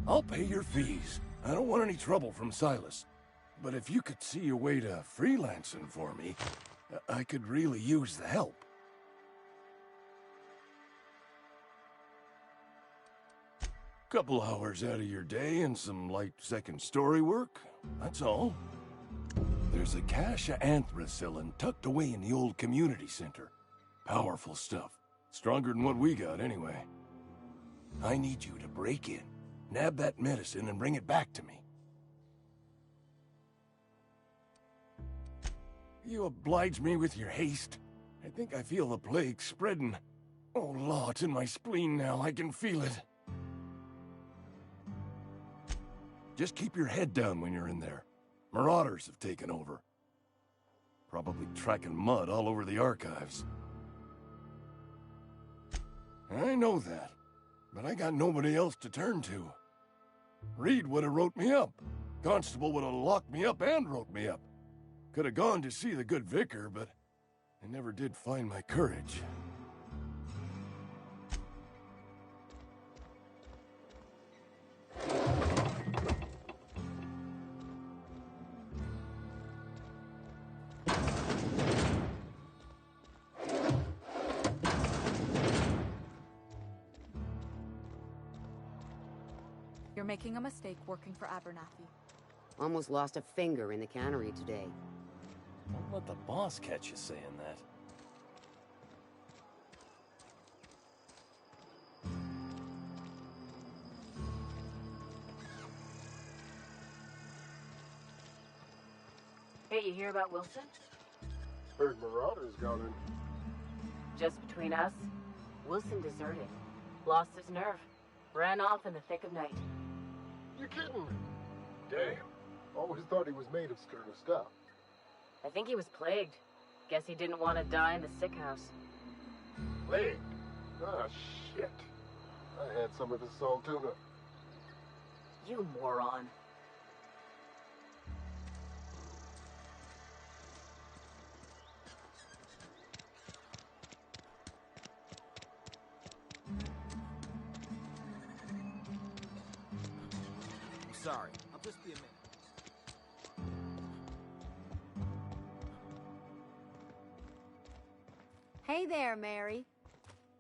Speaker 15: I'll pay your fees. I don't want any trouble from Silas. But if you could see a way to freelancing for me, I could really use the help. Couple hours out of your day and some light second story work, that's all. There's a cache of anthracillin tucked away in the old community center. Powerful stuff. Stronger than what we got, anyway. I need you to break in, nab that medicine, and bring it back to me. You oblige me with your haste. I think I feel the plague spreading. Oh, Law, it's in my spleen now. I can feel it. Just keep your head down when you're in there. Marauders have taken over. Probably tracking mud all over the archives. I know that, but I got nobody else to turn to. Reed would have wrote me up. Constable would have locked me up and wrote me up. Could have gone to see the good vicar, but I never did find my courage.
Speaker 16: You're making a mistake working for Abernathy.
Speaker 14: Almost lost a finger in the cannery today.
Speaker 11: Don't let the boss catch you saying that.
Speaker 9: Hey, you hear about Wilson?
Speaker 17: Heard Marauders got in.
Speaker 9: Just between us, Wilson deserted. Lost his nerve. Ran off in the thick of night.
Speaker 17: You're kidding me. Damn. Always thought he was made of sterner stuff.
Speaker 9: I think he was plagued. Guess he didn't want to die in the sick house.
Speaker 17: Plagued? Ah, shit. I had some of his salt tuna.
Speaker 9: You moron.
Speaker 12: I'm sorry. I'll just be a minute.
Speaker 18: Hey there, Mary.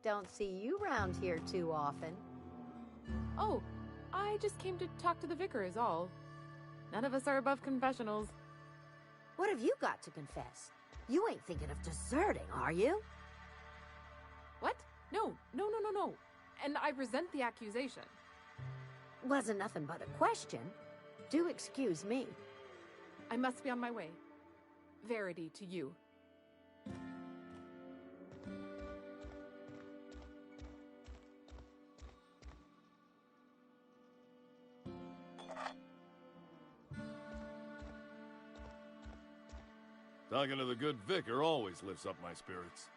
Speaker 18: Don't see you round here too often.
Speaker 16: Oh, I just came to talk to the vicar is all. None of us are above confessionals.
Speaker 18: What have you got to confess? You ain't thinking of deserting, are you?
Speaker 16: What? No. And I resent the accusation.
Speaker 18: Wasn't nothing but a question. Do excuse me.
Speaker 16: I must be on my way. Verity to you.
Speaker 15: Talking to the good vicar always lifts up my spirits.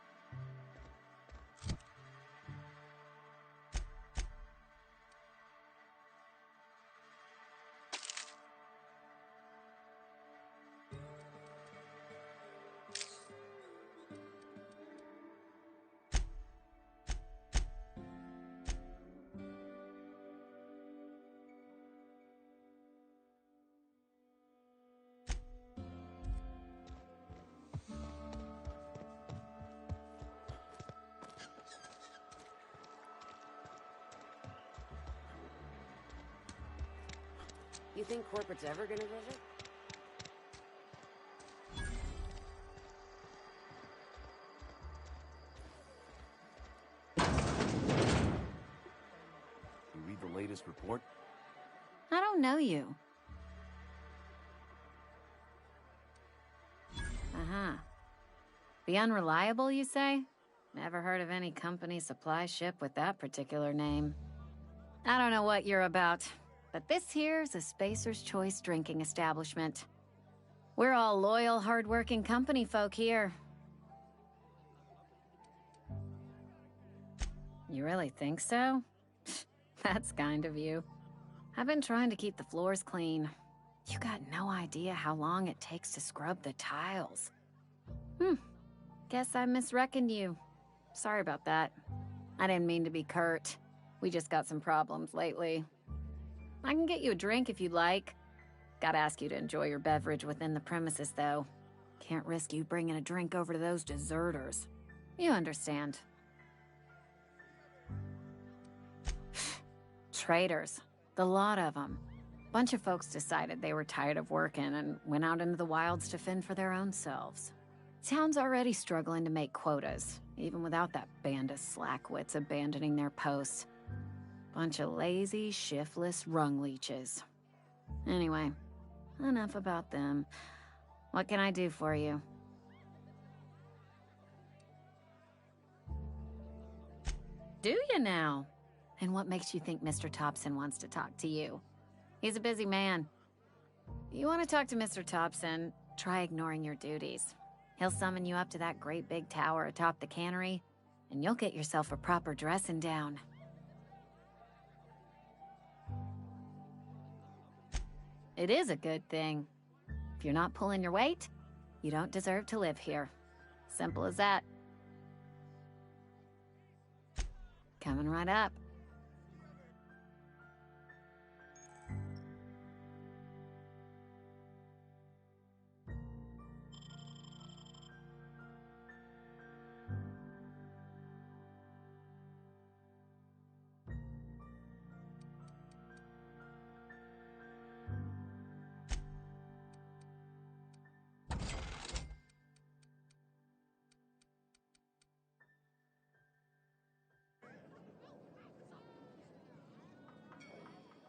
Speaker 14: You think corporate's ever gonna visit?
Speaker 11: You read the latest report?
Speaker 19: I don't know you. Uh-huh. The Unreliable, you say? Never heard of any company supply ship with that particular name. I don't know what you're about, but this here's a Spacer's Choice drinking establishment. We're all loyal, hard-working company folk here. You really think so? That's kind of you. I've been trying to keep the floors clean. You got no idea how long it takes to scrub the tiles. Guess I misreckoned you. Sorry about that. I didn't mean to be curt. We just got some problems lately. I can get you a drink if you'd like. Gotta ask you to enjoy your beverage within the premises, though. Can't risk you bringing a drink over to those deserters. You understand. Traitors. The lot of them. Bunch of folks decided they were tired of working and went out into the wilds to fend for their own selves. Town's already struggling to make quotas, even without that band of slackwits abandoning their posts. Bunch of lazy, shiftless rung leeches. Anyway, enough about them. What can I do for you? Do you now? And what makes you think Mr. Thompson wants to talk to you? He's a busy man. You want to talk to Mr. Thompson, try ignoring your duties. He'll summon you up to that great big tower atop the cannery, and you'll get yourself a proper dressing down. It is a good thing. If you're not pulling your weight, you don't deserve to live here. Simple as that. Coming right up.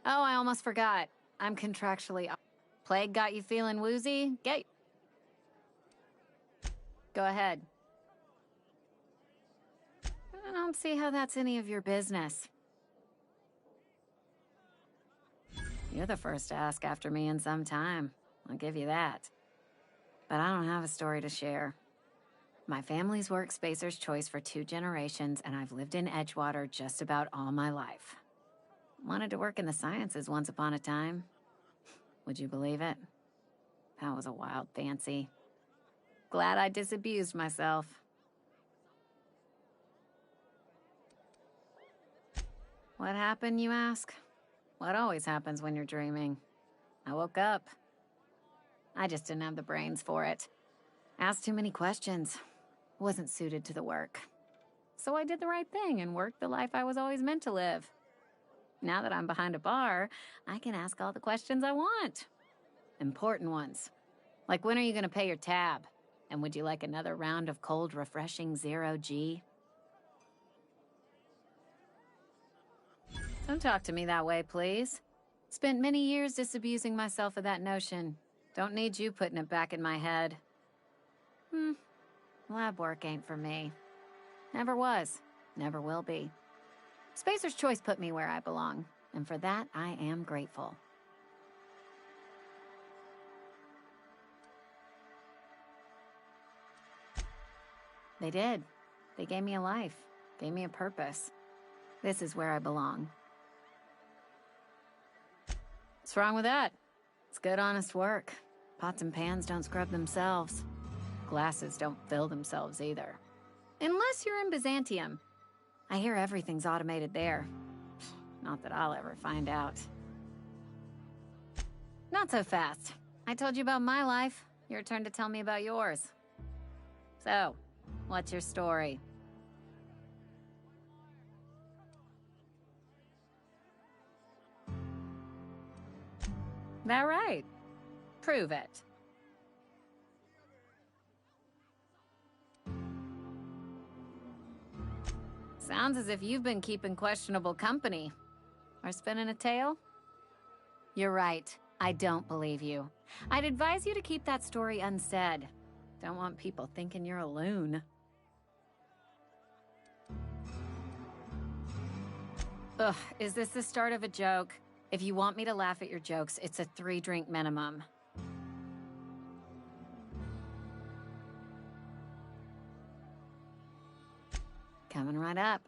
Speaker 19: Oh, I almost forgot. I'm contractually... Plague got you feeling woozy? Go ahead. I don't see how that's any of your business. You're the first to ask after me in some time. I'll give you that. But I don't have a story to share. My family's worked Spacer's Choice for 2 generations, and I've lived in Edgewater just about all my life. Wanted to work in the sciences once upon a time. Would you believe it? That was a wild fancy. Glad I disabused myself. What happened, you ask? What always happens when you're dreaming? I woke up. I just didn't have the brains for it. Asked too many questions. Wasn't suited to the work. So I did the right thing and worked the life I was always meant to live. Now that I'm behind a bar, I can ask all the questions I want. Important ones. Like, when are you gonna pay your tab? And would you like another round of cold, refreshing Zero-G? Don't talk to me that way, please. Spent many years disabusing myself of that notion. Don't need you putting it back in my head. Lab work ain't for me. Never was. Never will be. Spacer's Choice put me where I belong, and for that, I am grateful. They did. They gave me a life. Gave me a purpose. This is where I belong. What's wrong with that? It's good, honest work. Pots and pans don't scrub themselves. Glasses don't fill themselves either. Unless you're in Byzantium. I hear everything's automated there. Not that I'll ever find out. Not so fast. I told you about my life. Your turn to tell me about yours. So, what's your story? That right? Prove it. Sounds as if you've been keeping questionable company. Or spinning a tale? You're right. I don't believe you. I'd advise you to keep that story unsaid. Don't want people thinking you're a loon. Ugh, is this the start of a joke? If you want me to laugh at your jokes, it's a 3-drink minimum. Coming right up.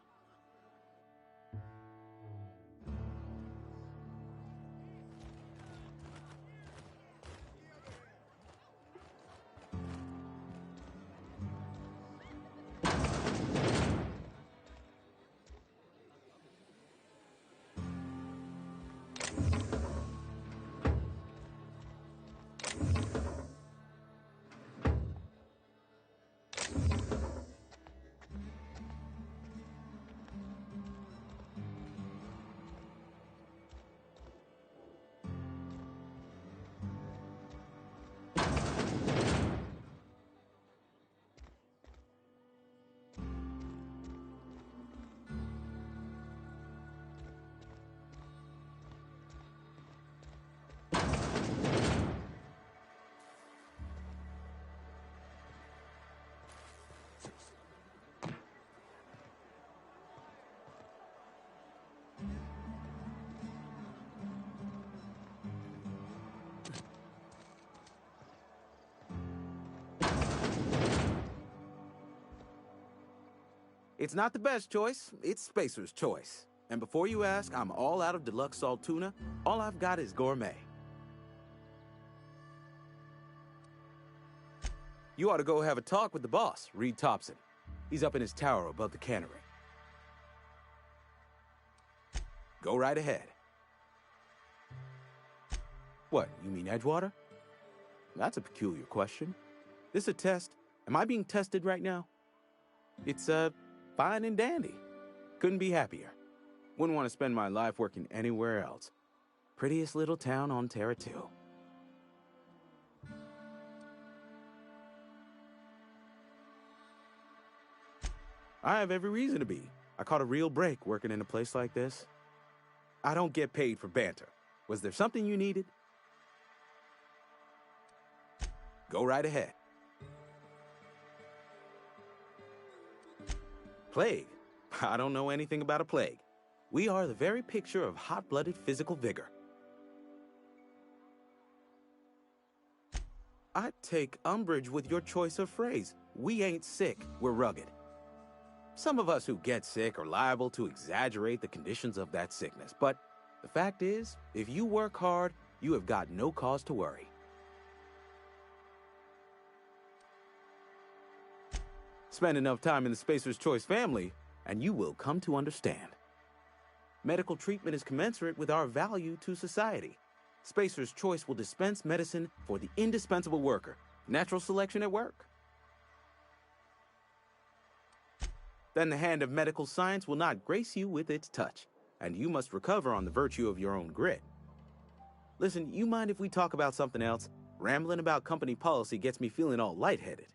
Speaker 20: It's not the best choice, it's Spacer's Choice. And before you ask, I'm all out of deluxe salt tuna. All I've got is gourmet. You ought to go have a talk with the boss, Reed Thompson. He's up in his tower above the cannery. Go right ahead. What, you mean Edgewater? That's a peculiar question. This a test? Am I being tested right now? It's, fine and dandy. Couldn't be happier. Wouldn't want to spend my life working anywhere else. Prettiest little town on Terra 2. I have every reason to be. I caught a real break working in a place like this. I don't get paid for banter. Was there something you needed? Go right ahead. Plague? I don't know anything about a plague. We are the very picture of hot-blooded physical vigor. I take umbrage with your choice of phrase. We ain't sick, we're rugged. Some of us who get sick are liable to exaggerate the conditions of that sickness, but the fact is, if you work hard, you have got no cause to worry. Spend enough time in the Spacer's Choice family, and you will come to understand. Medical treatment is commensurate with our value to society. Spacer's Choice will dispense medicine for the indispensable worker. Natural selection at work. Then the hand of medical science will not grace you with its touch, and you must recover on the virtue of your own grit. Listen, you mind if we talk about something else? Rambling about company policy gets me feeling all lightheaded.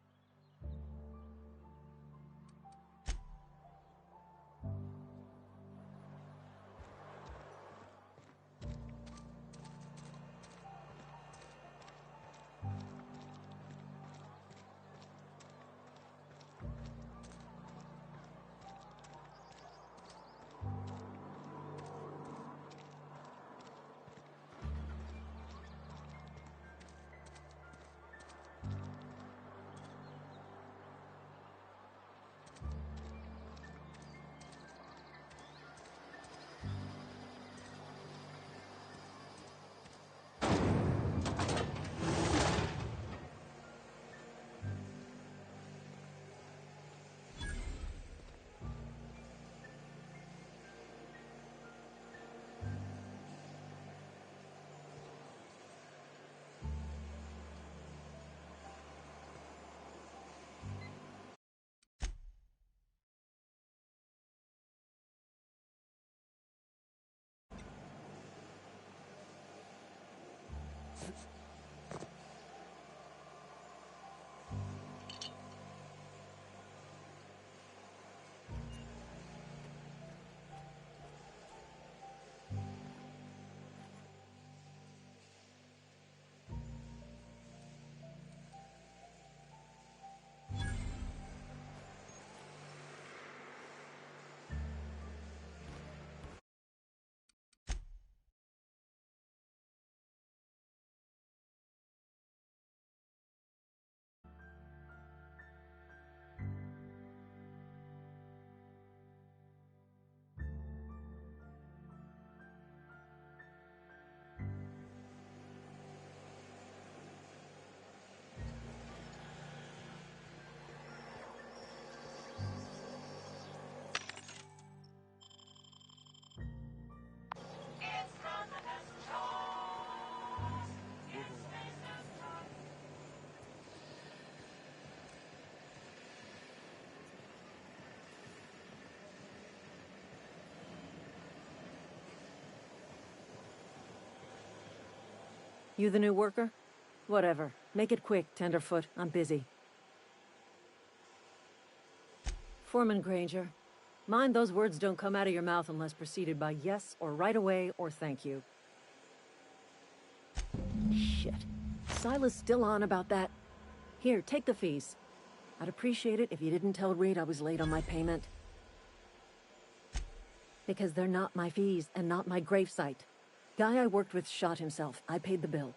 Speaker 6: You the new worker? Whatever. Make it quick, Tenderfoot. I'm busy. Foreman Granger, mind those words don't come out of your mouth unless preceded by yes or right away or thank you. Shit. Silas still on about that? Here, take the fees. I'd appreciate it if you didn't tell Reed I was late on my payment. Because they're not my fees and not my gravesite. Guy I worked with shot himself. I paid the bill.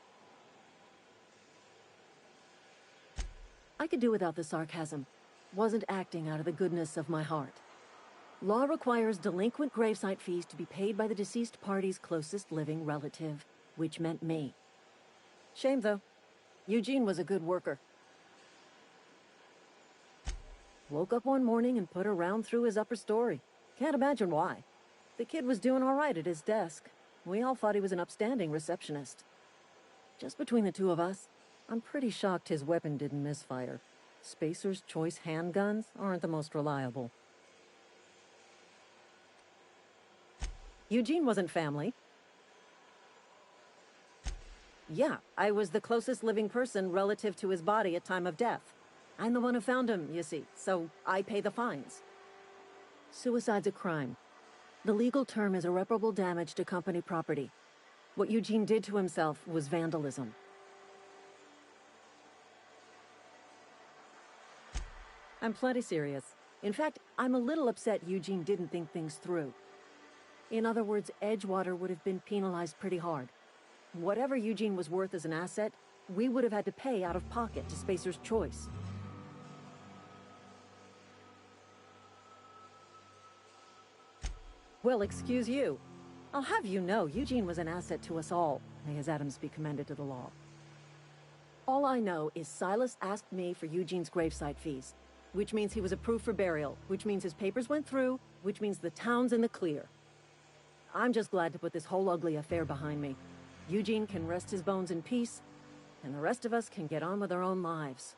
Speaker 6: I could do without the sarcasm. Wasn't acting out of the goodness of my heart. Law requires delinquent gravesite fees to be paid by the deceased party's closest living relative, which meant me. Shame, though. Eugene was a good worker. Woke up one morning and put a round through his upper story. Can't imagine why. The kid was doing all right at his desk. We all thought he was an upstanding receptionist. Just between the two of us, I'm pretty shocked his weapon didn't misfire. Spacer's Choice handguns aren't the most reliable. Eugene wasn't family. Yeah, I was the closest living person relative to his body at time of death. I'm the one who found him, you see, so I pay the fines. Suicide's a crime. The legal term is irreparable damage to company property. What Eugene did to himself was vandalism. I'm plenty serious. In fact, I'm a little upset Eugene didn't think things through. In other words, Edgewater would have been penalized pretty hard. Whatever Eugene was worth as an asset, we would have had to pay out of pocket to Spacer's Choice. Well, excuse you. I'll have you know, Eugene was an asset to us all. May his atoms be commended to the law. All I know is Silas asked me for Eugene's gravesite fees, which means he was approved for burial, which means his papers went through, which means the town's in the clear. I'm just glad to put this whole ugly affair behind me. Eugene can rest his bones in peace, and the rest of us can get on with our own lives.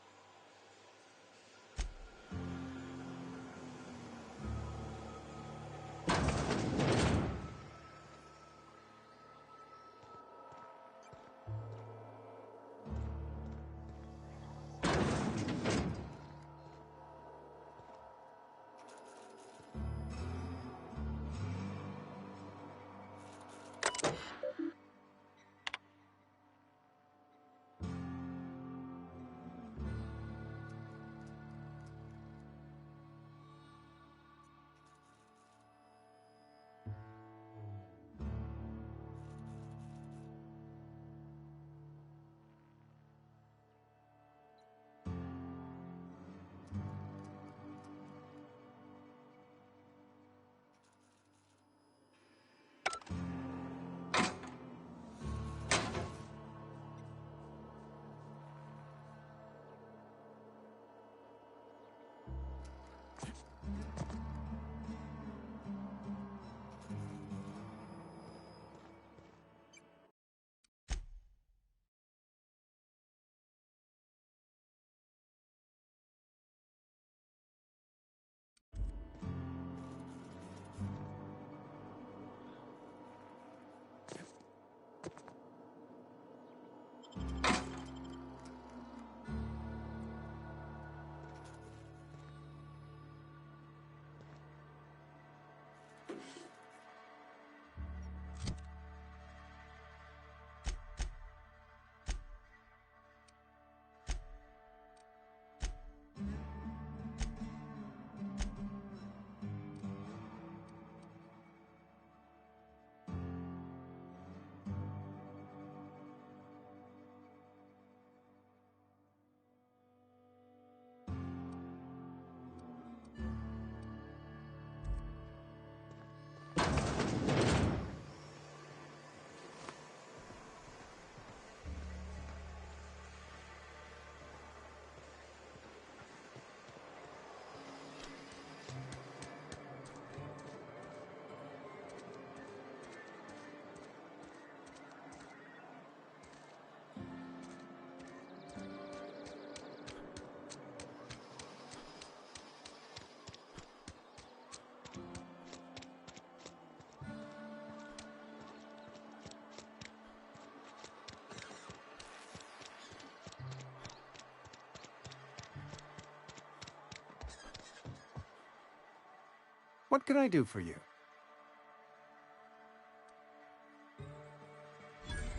Speaker 10: What can I do for you?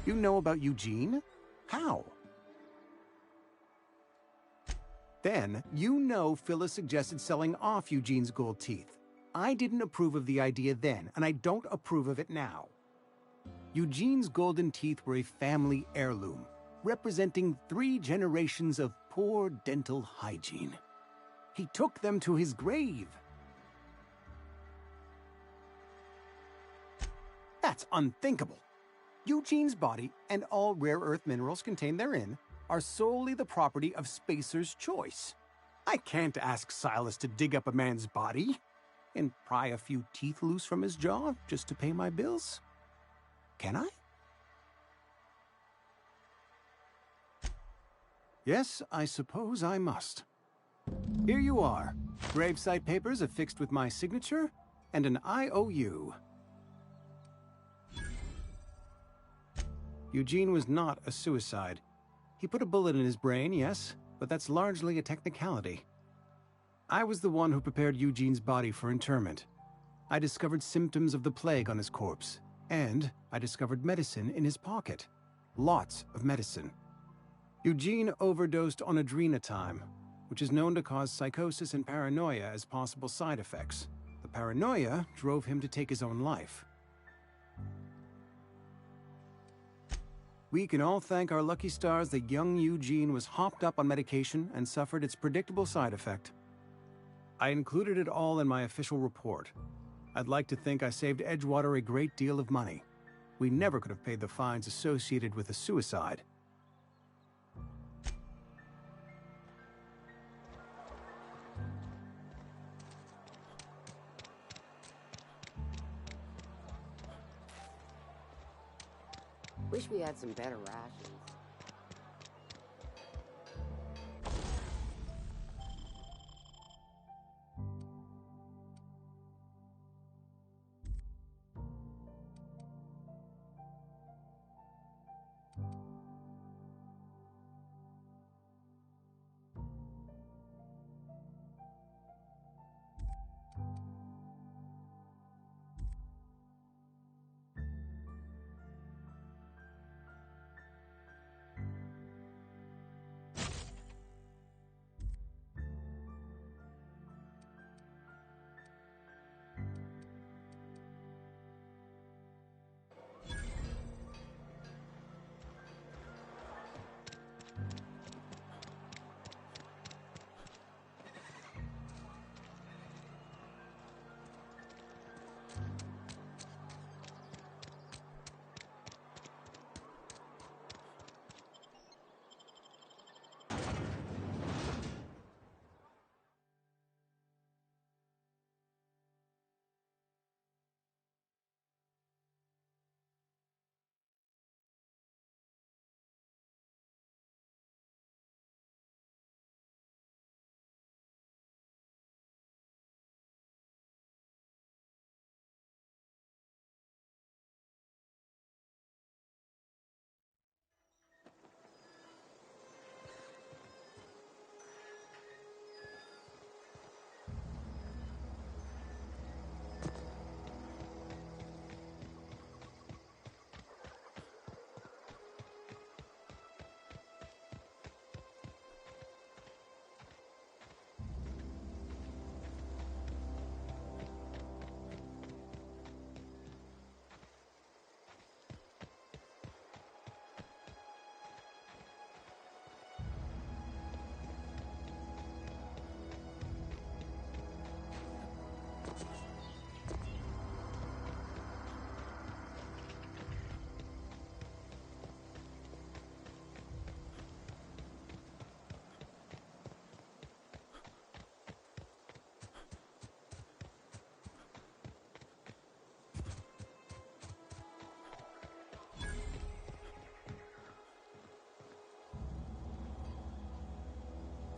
Speaker 10: You know about Eugene? How? Then, you know Phyllis suggested selling off Eugene's gold teeth. I didn't approve of the idea then, and I don't approve of it now. Eugene's golden teeth were a family heirloom, representing 3 generations of poor dental hygiene. He took them to his grave. That's unthinkable. Eugene's body and all rare earth minerals contained therein are solely the property of Spacer's Choice. I can't ask Silas to dig up a man's body and pry a few teeth loose from his jaw just to pay my bills. Can I? Yes, I suppose I must. Here you are. Gravesite papers affixed with my signature and an IOU. Eugene was not a suicide. He put a bullet in his brain, yes, but that's largely a technicality. I was the one who prepared Eugene's body for interment. I discovered symptoms of the plague on his corpse, and I discovered medicine in his pocket. Lots of medicine. Eugene overdosed on adrenatime. which is known to cause psychosis and paranoia as possible side effects. The paranoia drove him to take his own life. We can all thank our lucky stars that young Eugene was hopped up on medication and suffered its predictable side effect. I included it all in my official report. I'd like to think I saved Edgewater a great deal of money. We never could have paid the fines associated with a suicide.
Speaker 14: Wish we had some better rations.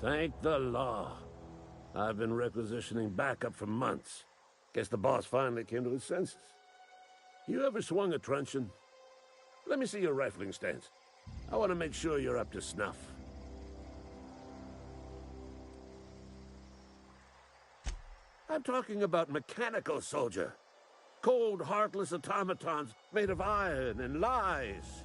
Speaker 21: Thank the law. I've been requisitioning backup for months. Guess the boss finally came to his senses. You ever swung a truncheon? Let me see your rifling stance. I want to make sure you're up to snuff. I'm talking about mechanical soldier. Cold, heartless automatons made of iron and lies.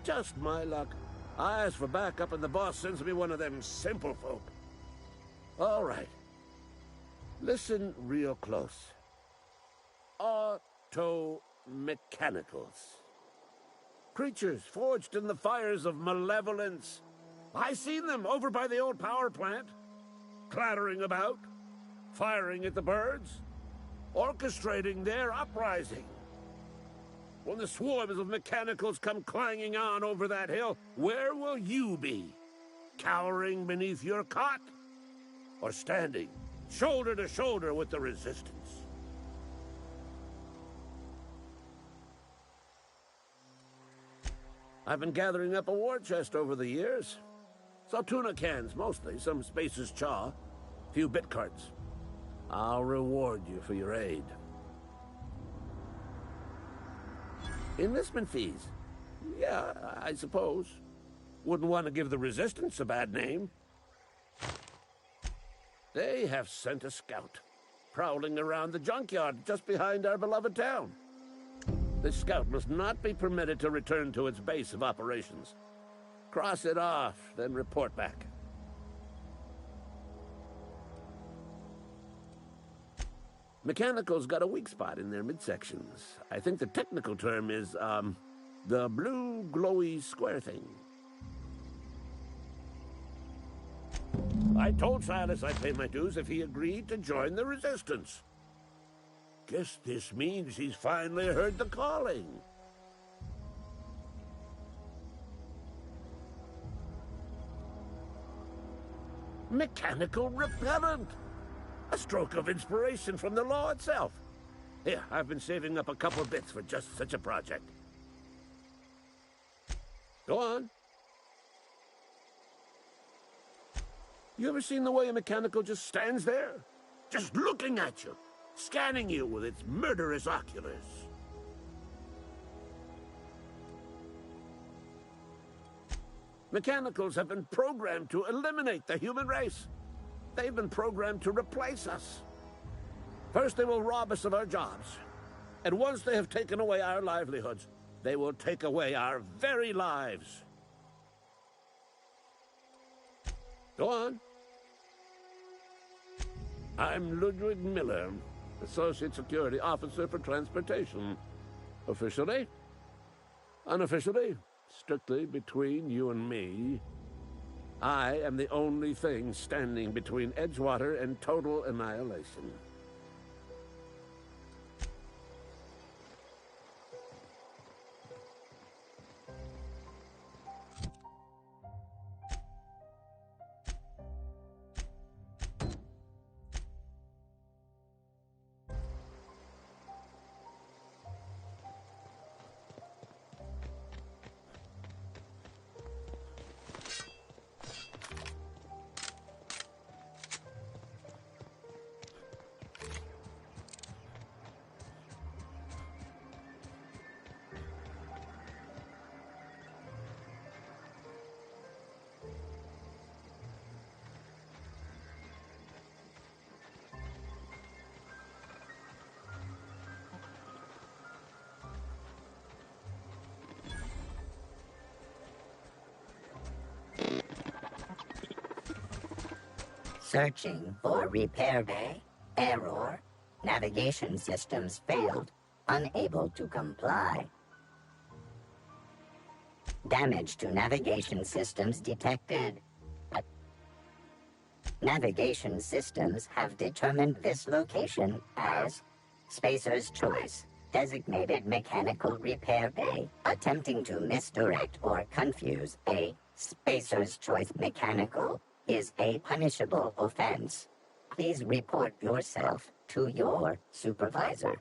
Speaker 21: Just my luck. I ask for backup and the boss sends me one of them simple folk. All right. Listen real close. Auto-mechanicals. Creatures forged in the fires of malevolence. I seen them over by the old power plant. Clattering about, firing at the birds, orchestrating their uprising. When the swarms of mechanicals come clanging on over that hill, where will you be? Cowering beneath your cot? Or standing, shoulder to shoulder with the resistance? I've been gathering up a war chest over the years. Saltuna cans, mostly, some Spacer's chaw, a few bit carts. I'll reward you for your aid. Enlistment fees? Yeah, I suppose. Wouldn't want to give the Resistance a bad name. They have sent a scout, prowling around the junkyard just behind our beloved town. This scout must not be permitted to return to its base of operations. Cross it off, then report back. Mechanical's got a weak spot in their midsections. I think the technical term is, the blue glowy square thing. I told Silas I'd pay my dues if he agreed to join the Resistance. Guess this means he's finally heard the calling. Mechanical repellent! A stroke of inspiration from the law itself. Here, I've been saving up a couple bits for just such a project. Go on. You ever seen the way a mechanical just stands there? Just looking at you, scanning you with its murderous oculars. Mechanicals have been programmed to eliminate the human race. They've been programmed to replace us. First, they will rob us of our jobs. And once they have taken away our livelihoods, they will take away our very lives. Go on. I'm Ludwig Miller, Associate Security Officer for Transportation. Officially, unofficially, strictly between you and me, I am the only thing standing between Edgewater and total annihilation.
Speaker 1: Searching for repair bay. Error. Navigation systems failed. Unable to comply. Damage to navigation systems detected. Navigation systems have determined this location as Spacer's Choice, designated mechanical repair bay. Attempting to misdirect or confuse a Spacer's Choice mechanical is a punishable offense. Please report yourself to your supervisor.